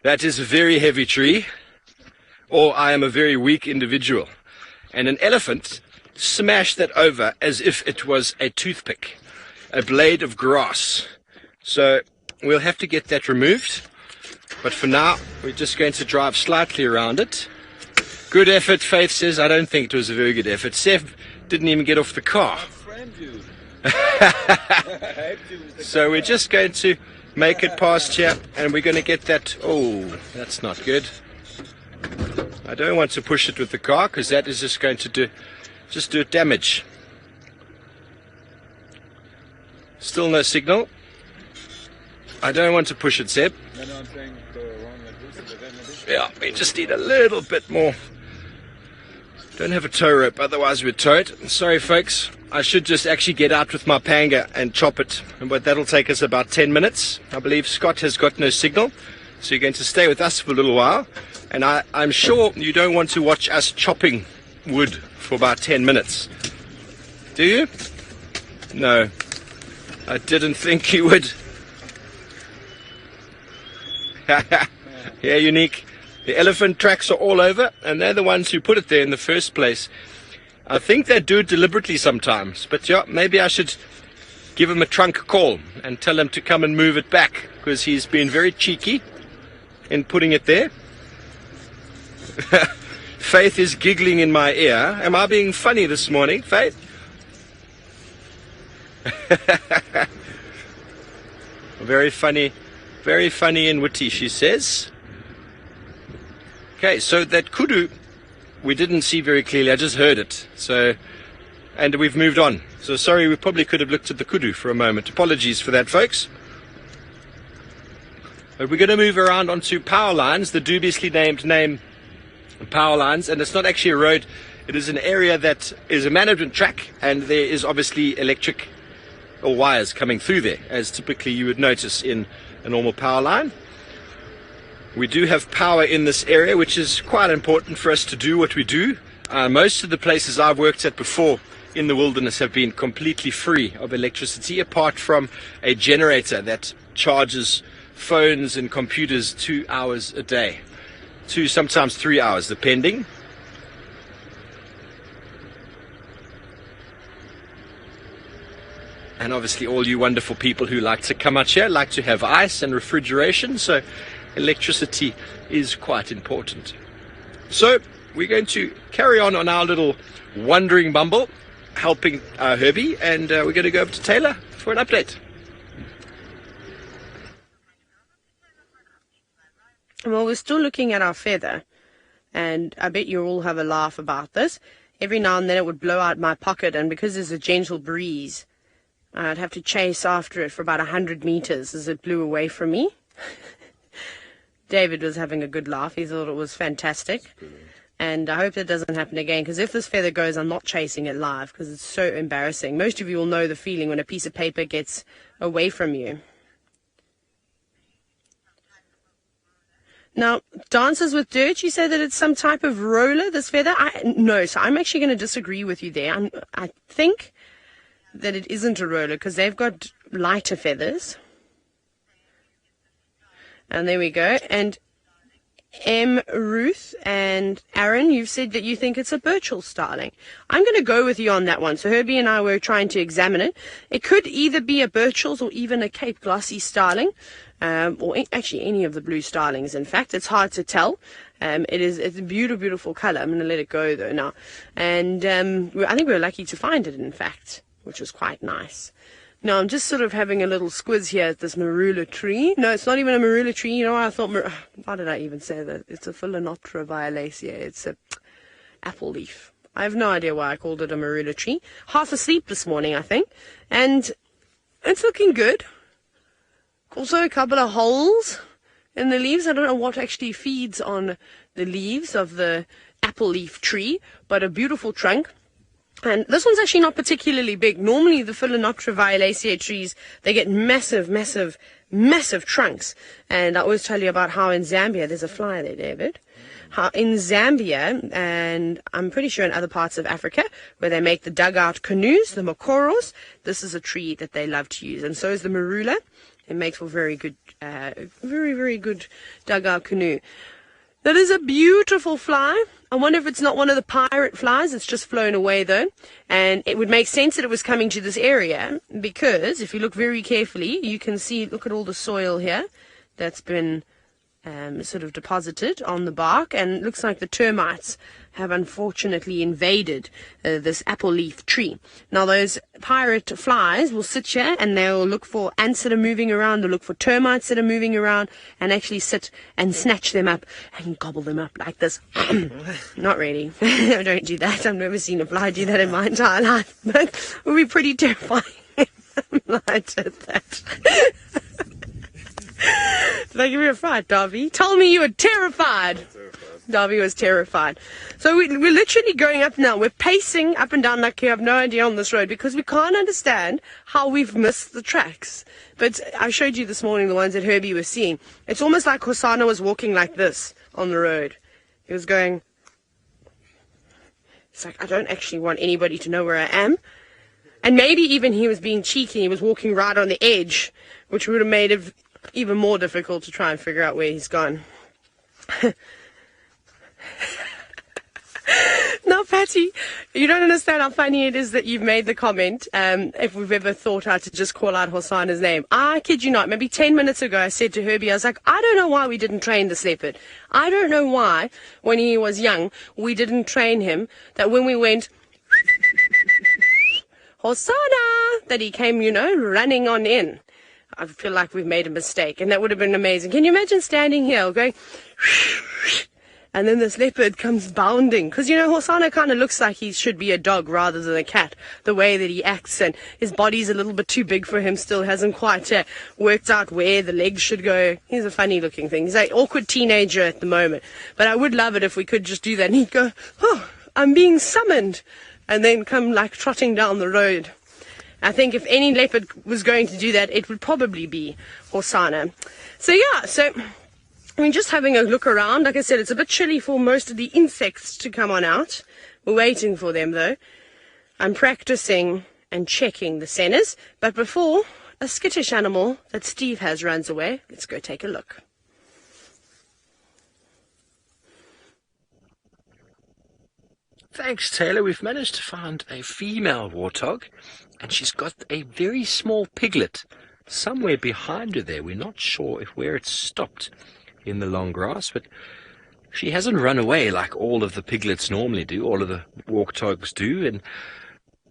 That is a very heavy tree, or I am a very weak individual. And an elephant smashed that over as if it was a toothpick, a blade of grass. So we'll have to get that removed. But for now, we're just going to drive slightly around it. Good effort, Faith says. I don't think it was a very good effort. Seth didn't even get off the car. So we're just going to make it past here, and we're going to get that. Oh, that's not good. I don't want to push it with the car, because that is just going to do it damage. Still no signal. I don't want to push it, Seb. No, I'm saying go around like this. Yeah, we just need a little bit more. Don't have a tow rope, otherwise we'd tow it. Sorry, folks. I should just actually get out with my panga and chop it. But that'll take us about 10 minutes. I believe Scott has got no signal. So you're going to stay with us for a little while. And I'm sure you don't want to watch us chopping wood for about 10 minutes. Do you? No. I didn't think you would. Yeah, Unique. The elephant tracks are all over, and they're the ones who put it there in the first place. I think they do it deliberately sometimes, but yeah, maybe I should give him a trunk call and tell him to come and move it back, because he's been very cheeky in putting it there. Faith is giggling in my ear. Am I being funny this morning, Faith? Very funny and witty, she says. Okay, so that kudu we didn't see very clearly. I just heard it. So, and we've moved on. So sorry, we probably could have looked at the kudu for a moment. Apologies for that, folks. But we're going to move around onto power lines, the dubiously named name power lines, and it's not actually a road. It is an area that is a management track, and there is obviously electric or wires coming through there, as typically you would notice in a normal power line. We do have power in this area, which is quite important for us to do what we do. Most of the places I've worked at before in the wilderness have been completely free of electricity, apart from a generator that charges phones and computers 2 hours a day, 2 sometimes 3 hours depending. And obviously all you wonderful people who like to come out here like to have ice and refrigeration, so electricity is quite important. So we're going to carry on our little wandering bumble, helping Herbie, and we're going to go over to Taylor for an update. Well, we're still looking at our feather, and I bet you all have a laugh about this. Every now and then it would blow out my pocket, and because there's a gentle breeze, I'd have to chase after it for about 100 meters as it blew away from me. David was having a good laugh. He thought it was fantastic. And I hope that doesn't happen again, because if this feather goes, I'm not chasing it live, because it's so embarrassing. Most of you will know the feeling when a piece of paper gets away from you. Now, Dancers with Dirt, you say that it's some type of roller, this feather? No, so I'm actually going to disagree with you there. I think that it isn't a roller, because they've got lighter feathers. And there we go. And Ruth and Aaron, you've said that you think it's a Birchall starling. I'm going to go with you on that one. So Herbie and I were trying to examine it. It could either be a Birchall's or even a Cape Glossy starling, or actually any of the blue starlings. In fact, it's hard to tell. It's a beautiful, beautiful color. I'm going to let it go though now. And I think we were lucky to find it, in fact, which was quite nice. Now, I'm just sort of having a little squiz here at this marula tree. No, it's not even a marula tree. You know, I thought, why did I even say that? It's a Philanotra violacea. It's a apple leaf. I have no idea why I called it a marula tree. Half asleep this morning, I think. And it's looking good. Also, a couple of holes in the leaves. I don't know what actually feeds on the leaves of the apple leaf tree, but a beautiful trunk. And this one's actually not particularly big. Normally, the Philanotra violacea trees, they get massive, massive, massive trunks. And I always tell you about how in Zambia, there's a fly there, David. How in Zambia, and I'm pretty sure in other parts of Africa, where they make the dugout canoes, the mokoros, this is a tree that they love to use. And so is the marula. It makes for very good, very, very good dugout canoe. That is a beautiful fly. I wonder if it's not one of the pirate flies. It's just flown away, though. And it would make sense that it was coming to this area, because if you look very carefully, you can see, look at all the soil here that's been sort of deposited on the bark. And it looks like the termites have unfortunately invaded this apple leaf tree. Now, those pirate flies will sit here and they'll look for ants that are moving around, they'll look for termites that are moving around, and actually sit and snatch them up and gobble them up like this. Not really. I don't do that. I've never seen a fly do that in my entire life. But it would be pretty terrifying if a fly did that. Did I give you a fright, Darby? Tell me you were terrified. Darby was terrified. So we're literally going up now. We're pacing up and down like you have no idea on this road, because we can't understand how we've missed the tracks. But I showed you this morning the ones that Herbie was seeing. It's almost like Hosana was walking like this on the road. He was going... It's like, I don't actually want anybody to know where I am. And maybe even he was being cheeky. He was walking right on the edge, which would have made it even more difficult to try and figure out where he's gone. No, Patty, you don't understand how funny it is that you've made the comment, if we've ever thought how to just call out Hosanna's name. I kid you not, maybe 10 minutes ago I said to Herbie, I was like, I don't know why we didn't train this leopard. I don't know why, when he was young, we didn't train him, that when we went, Hosanna, that he came, running on in. I feel like we've made a mistake, and that would have been amazing. Can you imagine standing here going, and then this leopard comes bounding? Because, Hosanna kind of looks like he should be a dog rather than a cat, the way that he acts, and his body's a little bit too big for him still, hasn't quite worked out where the legs should go. He's a funny-looking thing. He's an awkward teenager at the moment. But I would love it if we could just do that, and he'd go, oh, I'm being summoned, and then come, trotting down the road. I think if any leopard was going to do that, it would probably be Hosanna. So just having a look around. Like I said, it's a bit chilly for most of the insects to come on out. We're waiting for them, though. I'm practicing and checking the centers. But before a skittish animal that Steve has runs away, let's go take a look. Thanks, Taylor. We've managed to find a female warthog, and she's got a very small piglet somewhere behind her there. We're not sure where it's stopped in the long grass, but she hasn't run away like all of the piglets normally do, all of the warthogs do, and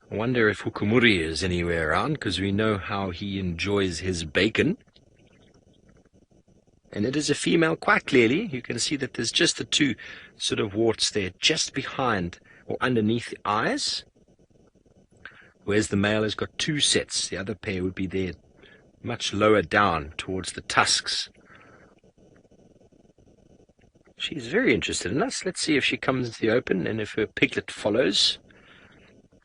I wonder if Hukumuri is anywhere around, because we know how he enjoys his bacon. And it is a female quite clearly. You can see that there's just the two sort of warts there just behind or underneath the eyes, whereas the male has got two sets. The other pair would be there much lower down towards the tusks. She's very interested in us. Let's see if she comes into the open and if her piglet follows.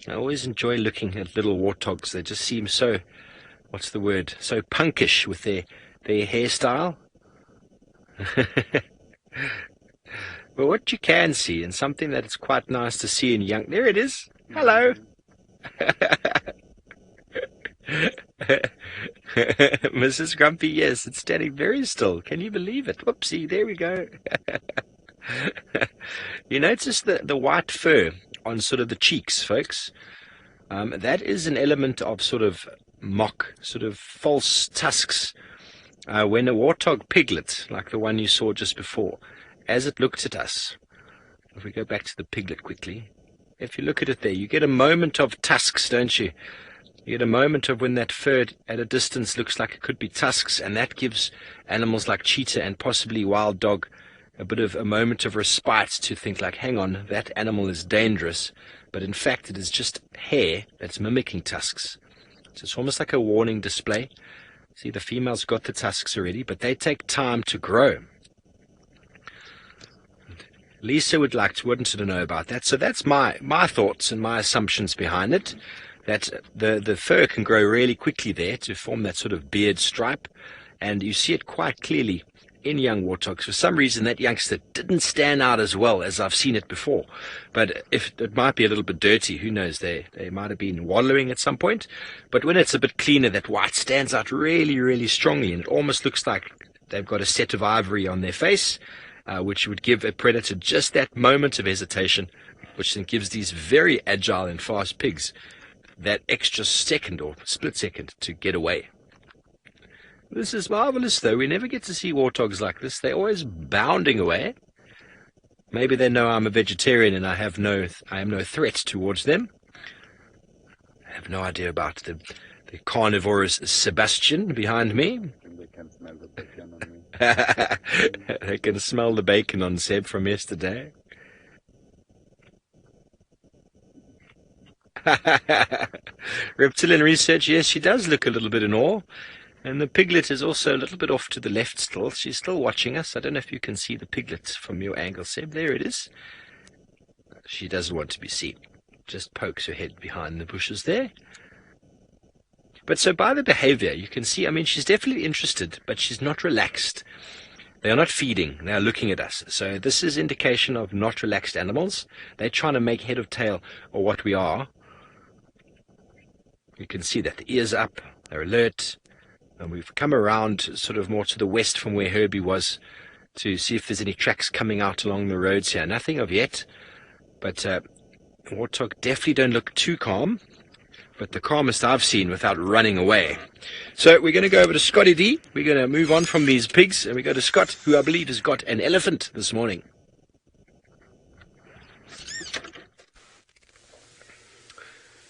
I always enjoy looking at little warthogs. They just seem so, so punkish with their hairstyle. But what you can see, and something that it's quite nice to see in young... There it is. Hello. Mrs. Grumpy, yes, it's standing very still. Can you believe it? Whoopsie, there we go. You notice the white fur on sort of the cheeks, folks. That is an element of sort of false tusks. When a warthog piglet, like the one you saw just before, as it looked at us, if we go back to the piglet quickly, if you look at it there, you get a moment of tusks, don't you? You get a moment of when that fur at a distance looks like it could be tusks, and that gives animals like cheetah and possibly wild dog a bit of a moment of respite to think like, hang on, that animal is dangerous, but in fact it is just hair that's mimicking tusks. So it's almost like a warning display. See, the female's got the tusks already, but they take time to grow. Lisa wanted to know about that. So that's my thoughts and my assumptions behind it, that the fur can grow really quickly there to form that sort of beard stripe, and you see it quite clearly in young warthogs. For some reason, that youngster didn't stand out as well as I've seen it before. But if it might be a little bit dirty, who knows? They might have been wallowing at some point. But when it's a bit cleaner, that white stands out really, really strongly, and it almost looks like they've got a set of ivory on their face, which would give a predator just that moment of hesitation, which then gives these very agile and fast pigs that extra second or split second to get away. This is marvelous, though. We never get to see warthogs like this. They're always bounding away. Maybe they know I'm a vegetarian and I am no threat towards them. I have no idea about the carnivorous Sebastian behind me. They can smell the bacon on me. They can smell the bacon on Seb from yesterday. Reptilian research, yes, she does look a little bit in awe. And the piglet is also a little bit off to the left still. She's still watching us. I don't know if you can see the piglet from your angle, Seb. There it is. She doesn't want to be seen. Just pokes her head behind the bushes there. But so by the behavior, you can see, I mean, she's definitely interested, but she's not relaxed. They are not feeding. They are looking at us. So this is indication of not relaxed animals. They're trying to make head of tail or what we are. You can see that the ears up. They're alert. And we've come around sort of more to the west from where Herbie was to see if there's any tracks coming out along the roads here. Nothing of yet, but Warthog definitely don't look too calm, but the calmest I've seen without running away. So we're going to go over to Scotty D. We're going to move on from these pigs, and we go to Scott, who I believe has got an elephant this morning.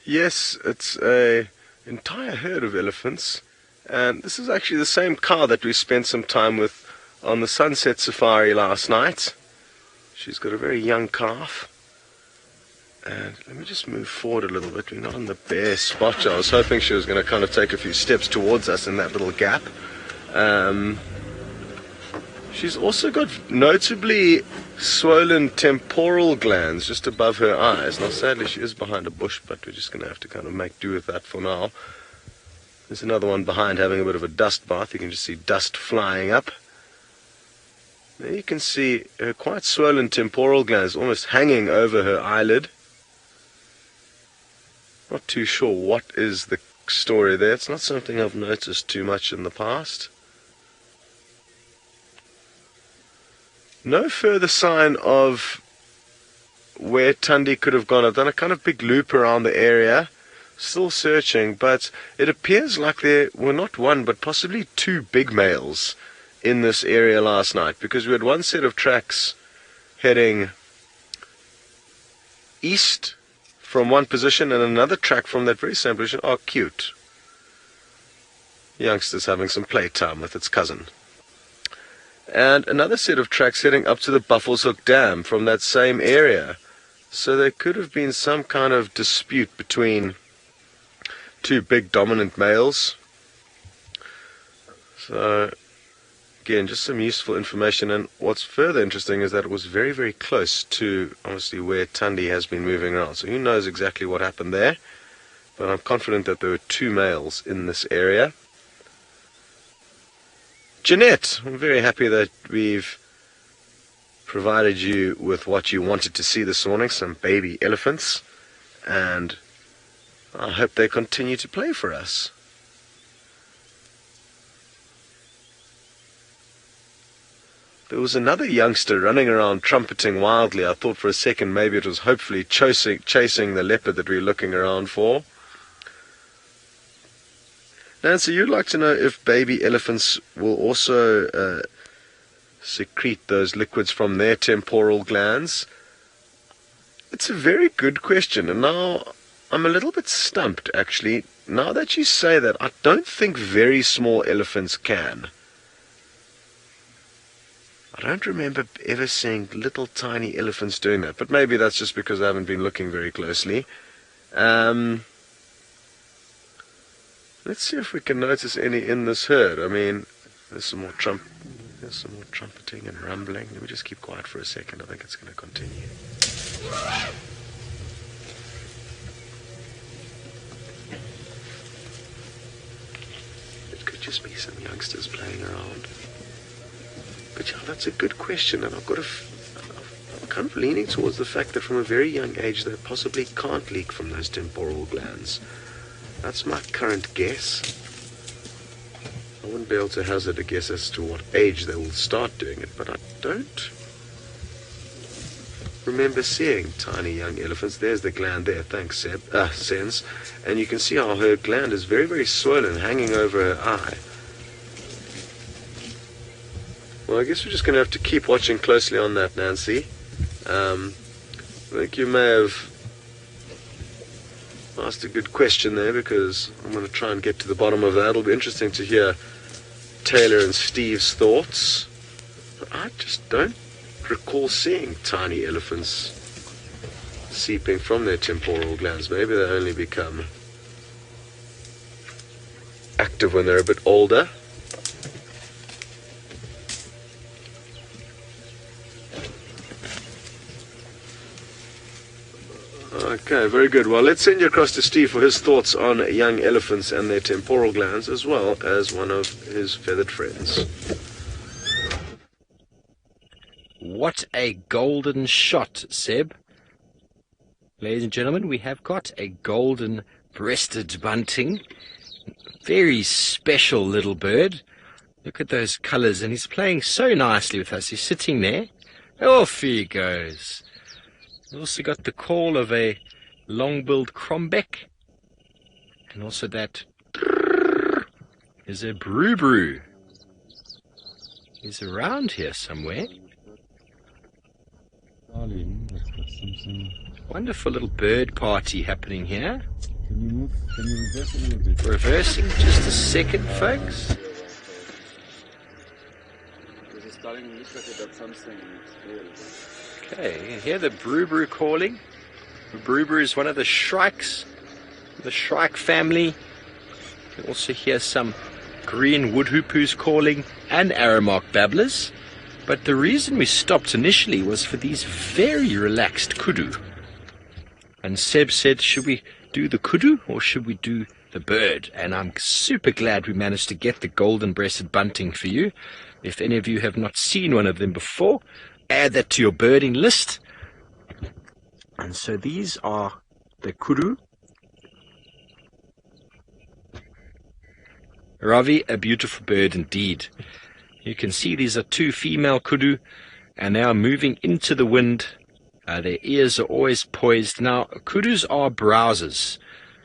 Yes, it's an entire herd of elephants, and this is actually the same cow that we spent some time with on the sunset safari last night. She's got a very young calf. And let me just move forward a little bit. We're not in the bare spot. I was hoping she was going to kind of take a few steps towards us in that little gap. She's also got notably swollen temporal glands just above her eyes. Now sadly she is behind a bush, but we're just going to have to kind of make do with that for now. There's another one behind having a bit of a dust bath. You can just see dust flying up. There you can see her quite swollen temporal glands almost hanging over her eyelid. Not too sure what is the story there. It's not something I've noticed too much in the past. No further sign of where Tandy could have gone. I've done a kind of big loop around the area, still searching, but it appears like there were not one but possibly two big males in this area last night, because we had one set of tracks heading east from one position and another track from that very same position. Oh, cute. Youngsters having some playtime with its cousin. And another set of tracks heading up to the Buffelshoek Dam from that same area. So there could have been some kind of dispute between two big dominant males. So again, just some useful information, and what's further interesting is that it was very, very close to, obviously, where Tandy has been moving around. So who knows exactly what happened there, but I'm confident that there were two males in this area. Jeanette, I'm very happy that we've provided you with what you wanted to see this morning, some baby elephants, and I hope they continue to play for us. There was another youngster running around trumpeting wildly. I thought for a second maybe it was hopefully chasing the leopard that we were looking around for. Nancy, you'd like to know if baby elephants will also secrete those liquids from their temporal glands. It's a very good question, and now I'm a little bit stumped actually. Now that you say that, I don't think very small elephants can. I don't remember ever seeing little tiny elephants doing that, but maybe that's just because I haven't been looking very closely. Let's see if we can notice any in this herd. I mean, there's some more trumpeting and rumbling. Let me just keep quiet for a second. I think it's going to continue. It could just be some youngsters playing around. But yeah, that's a good question, and I'm kind of leaning towards the fact that from a very young age they possibly can't leak from those temporal glands. That's my current guess. I wouldn't be able to hazard a guess as to what age they will start doing it, but I don't remember seeing tiny young elephants. There's the gland there, thanks Sense. And you can see how her gland is very, very swollen, hanging over her eye. Well, I guess we're just going to have to keep watching closely on that, Nancy. I think you may have asked a good question there, because I'm going to try and get to the bottom of that. It'll be interesting to hear Taylor and Steve's thoughts. But I just don't recall seeing tiny elephants seeping from their temporal glands. Maybe they only become active when they're a bit older. Okay, very good. Well, let's send you across to Steve for his thoughts on young elephants and their temporal glands, as well as one of his feathered friends. What a golden shot, Seb. Ladies and gentlemen, we have got a golden-breasted bunting. Very special little bird. Look at those colours, and he's playing so nicely with us. He's sitting there. Off he goes. We've also got the call of a long-billed crombeck, and also that is a brew. He's around here somewhere. Wonderful little bird party happening here. Can you move? Can you reverse a little bit? Reversing just a second, folks. This is starting to look like about something. It's real. Okay, you hear the brew calling. The brew is one of the shrikes, the shrike family. You can also hear some green woodhoopers calling and arrowmark babblers. But the reason we stopped initially was for these very relaxed kudu. And Seb said, should we do the kudu or should we do the bird? And I'm super glad we managed to get the golden-breasted bunting for you. If any of you have not seen one of them before, add that to your birding list. And so these are the kudu. Ravi, a beautiful bird indeed. You can see these are two female kudu, and they are moving into the wind. Their ears are always poised. Now, kudus are browsers.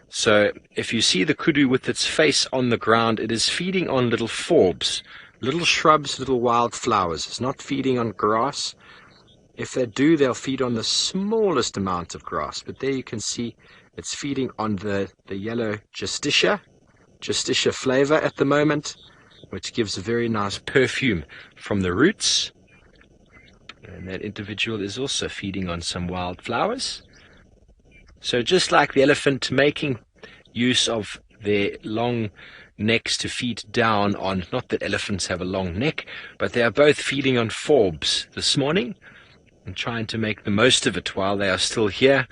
So if you see the kudu with its face on the ground, it is feeding on little forbs, little shrubs, little wild flowers. It's not feeding on grass. If they do, they'll feed on the smallest amount of grass. But there you can see it's feeding on the yellow justicia flavor at the moment, which gives a very nice perfume from the roots. And that individual is also feeding on some wild flowers. So just like the elephant, making use of their long necks to feed down on, not that elephants have a long neck, but they are both feeding on forbs this morning and trying to make the most of it while they are still here.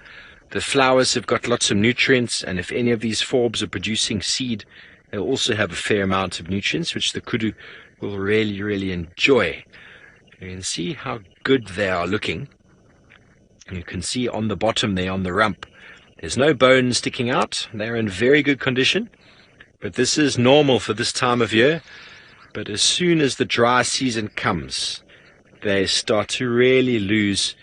The flowers have got lots of nutrients, and if any of these forbs are producing seed, they'll also have a fair amount of nutrients, which the kudu will really, really enjoy. You can see how good they are looking. You can see on the bottom there, on the rump, there's no bone sticking out. They're in very good condition. But this is normal for this time of year. But as soon as the dry season comes, they start to really lose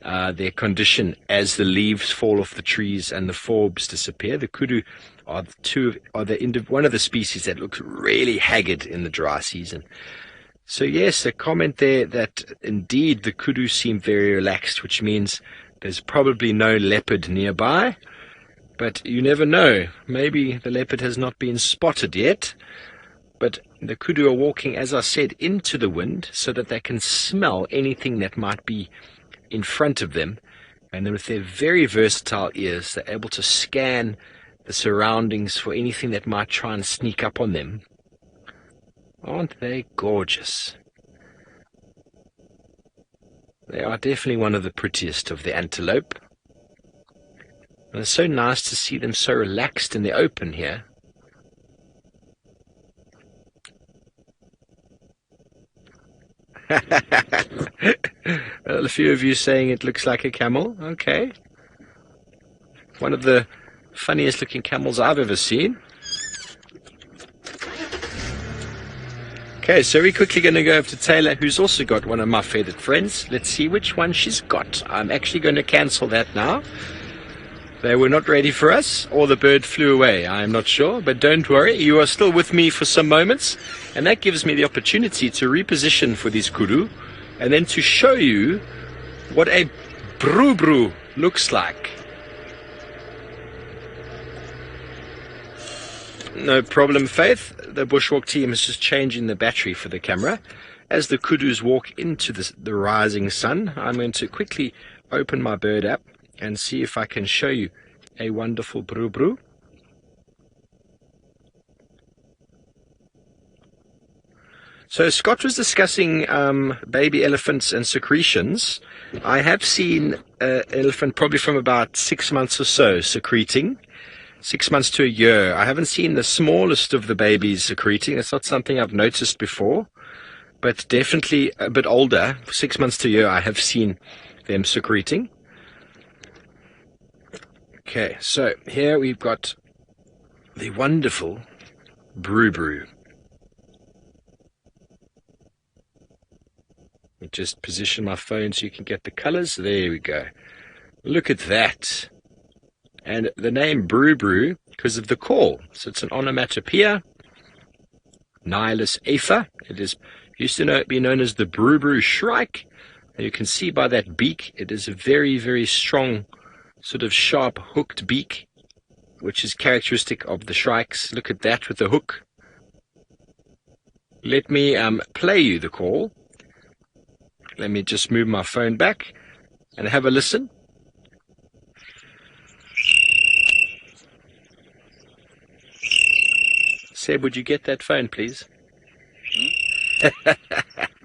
their condition as the leaves fall off the trees and the forbs disappear. The kudu are one of the species that looks really haggard in the dry season. So yes, a comment there that indeed the kudu seem very relaxed, which means there's probably no leopard nearby. But you never know. Maybe the leopard has not been spotted yet. But the kudu are walking, as I said, into the wind so that they can smell anything that might be in front of them. And with their very versatile ears, they're able to scan the surroundings for anything that might try and sneak up on them. Aren't they gorgeous? They are definitely one of the prettiest of the antelope. And it's so nice to see them so relaxed in the open here. Well, a few of you saying it looks like a camel. Okay. One of the funniest looking camels I've ever seen. Okay, so we're quickly going to go over to Taylor, who's also got one of my feathered friends. Let's see which one she's got. I'm actually going to cancel that now. They were not ready for us, or the bird flew away. I'm not sure, but don't worry. You are still with me for some moments, and that gives me the opportunity to reposition for these kudu, and then to show you what a bru looks like. No problem, Faith. The bushwalk team is just changing the battery for the camera. As the kudus walk into the rising sun, I'm going to quickly open my bird app and see if I can show you a wonderful bru. So Scott was discussing baby elephants and secretions. I have seen an elephant probably from about 6 months or so secreting. 6 months to a year. I haven't seen the smallest of the babies secreting. It's not something I've noticed before, but definitely a bit older, 6 months to a year, I have seen them secreting. Okay, so here we've got the wonderful bru. Let me just position my phone so you can get the colors. There we go. Look at that. And the name Brew Brew because of the call. So it's an onomatopoeia. Nihilus afer. It is used to be known as the Brew Brew shrike. And you can see by that beak, it is a very, very strong, sort of sharp hooked beak, which is characteristic of the shrikes. Look at that with the hook. Let me play you the call. Let me just move my phone back and have a listen. Seb, would you get that phone, please?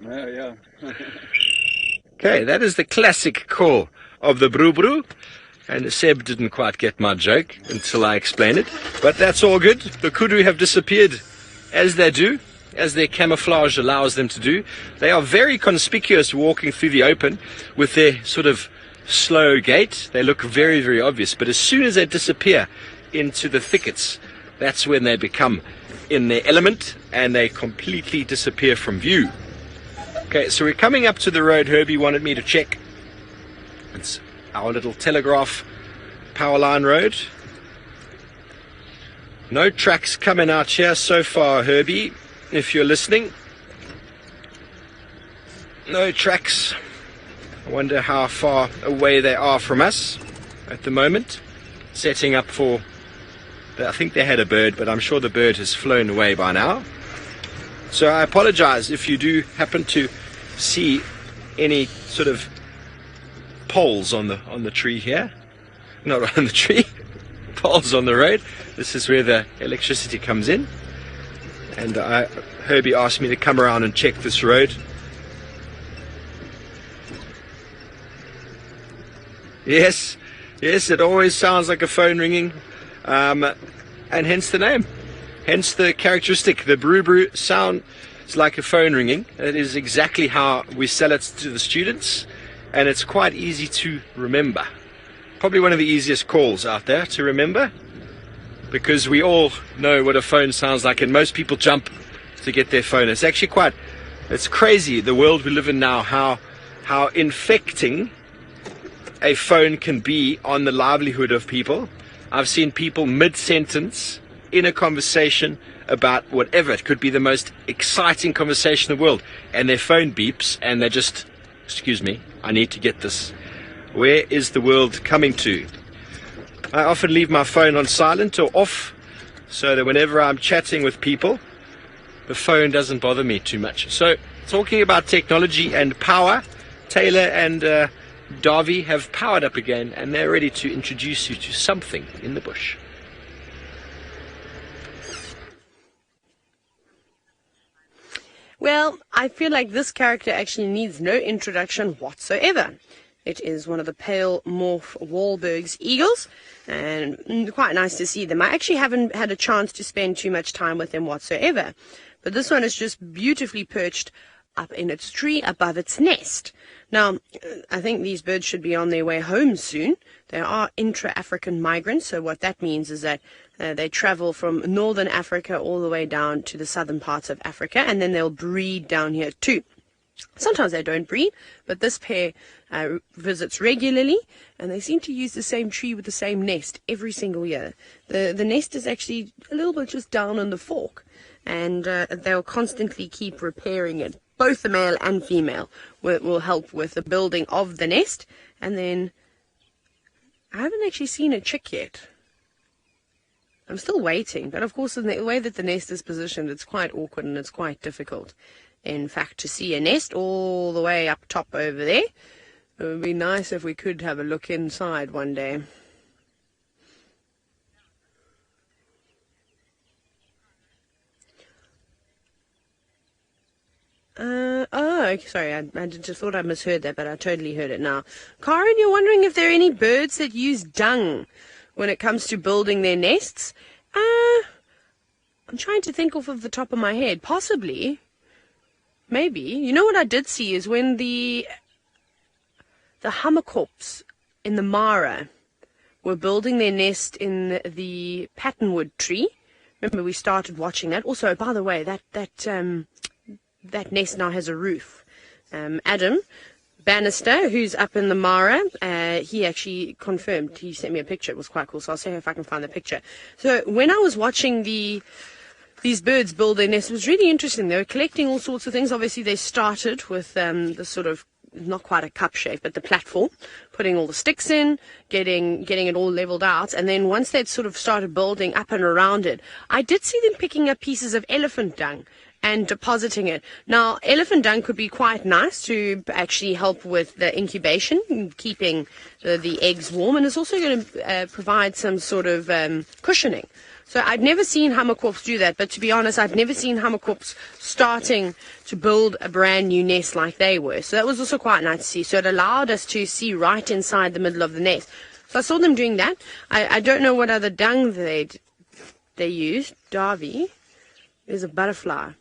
Yeah. Okay, that is the classic call of the Brew Brew. And Seb didn't quite get my joke until I explained it. But that's all good. The kudu have disappeared, as they do, as their camouflage allows them to do. They are very conspicuous walking through the open with their sort of slow gait. They look very, very obvious. But as soon as they disappear into the thickets, that's when they become in their element and they completely disappear from view. Okay, so we're coming up to the road Herbie wanted me to check. It's our little telegraph power line road. No tracks coming out here so far, Herbie, if you're listening. No tracks. I wonder how far away they are from us at the moment. Setting up for, I think they had a bird, but I'm sure the bird has flown away by now. So I apologize if you do happen to see any sort of poles on the tree here. Not on the tree, poles on the road. This is where the electricity comes in. And Herbie asked me to come around and check this road. Yes, it always sounds like a phone ringing. And hence the name. Hence the characteristic. The Brew Brew sound is like a phone ringing. It is exactly how we sell it to the students. And it's quite easy to remember. Probably one of the easiest calls out there to remember. Because we all know what a phone sounds like. And most people jump to get their phone. It's actually it's crazy, the world we live in now. How infecting a phone can be on the livelihood of people. I've seen people mid-sentence in a conversation about whatever. It could be the most exciting conversation in the world. And their phone beeps and they just, excuse me, I need to get this. Where is the world coming to? I often leave my phone on silent or off so that whenever I'm chatting with people, the phone doesn't bother me too much. So, talking about technology and power, Taylor and Davy have powered up again and they're ready to introduce you to something in the bush. Well, I feel like this character actually needs no introduction whatsoever. It is one of the pale morph Wahlberg's eagles, and quite nice to see them. I actually haven't had a chance to spend too much time with them whatsoever, but this one is just beautifully perched up in its tree above its nest. Now, I think these birds should be on their way home soon. They are intra-African migrants, so what that means is that they travel from northern Africa all the way down to the southern parts of Africa, and then they'll breed down here too. Sometimes they don't breed, but this pair visits regularly, and they seem to use the same tree with the same nest every single year. The nest is actually a little bit just down on the fork, and they'll constantly keep repairing it. Both the male and female will help with the building of the nest, and then I haven't actually seen a chick yet. I'm still waiting, but of course, in the way that the nest is positioned, it's quite awkward and it's quite difficult. In fact, to see a nest all the way up top over there, it would be nice if we could have a look inside one day. Sorry, I just thought I misheard that, but I totally heard it now. Karen, you're wondering if there are any birds that use dung when it comes to building their nests? I'm trying to think off of the top of my head. Possibly. Maybe. You know what I did see is when the hummerkorps in the Mara were building their nest in the patternwood tree. Remember, we started watching that. Also, by the way, that nest now has a roof. Adam, Bannister, who's up in the Mara, he actually confirmed. He sent me a picture. It was quite cool. So I'll see if I can find the picture. So when I was watching these birds build their nest, it was really interesting. They were collecting all sorts of things. Obviously, they started with the sort of, not quite a cup shape, but the platform, putting all the sticks in, getting it all leveled out. And then once they'd sort of started building up and around it, I did see them picking up pieces of elephant dung and depositing it. Now, elephant dung could be quite nice to actually help with the incubation, keeping the eggs warm, and it's also going to provide some sort of cushioning. So I'd never seen hammerkorps do that, but to be honest, I've never seen hammerkorps starting to build a brand new nest like they were. So that was also quite nice to see. So it allowed us to see right inside the middle of the nest. So I saw them doing that. I don't know what other dung they used. Darby. There's a butterfly.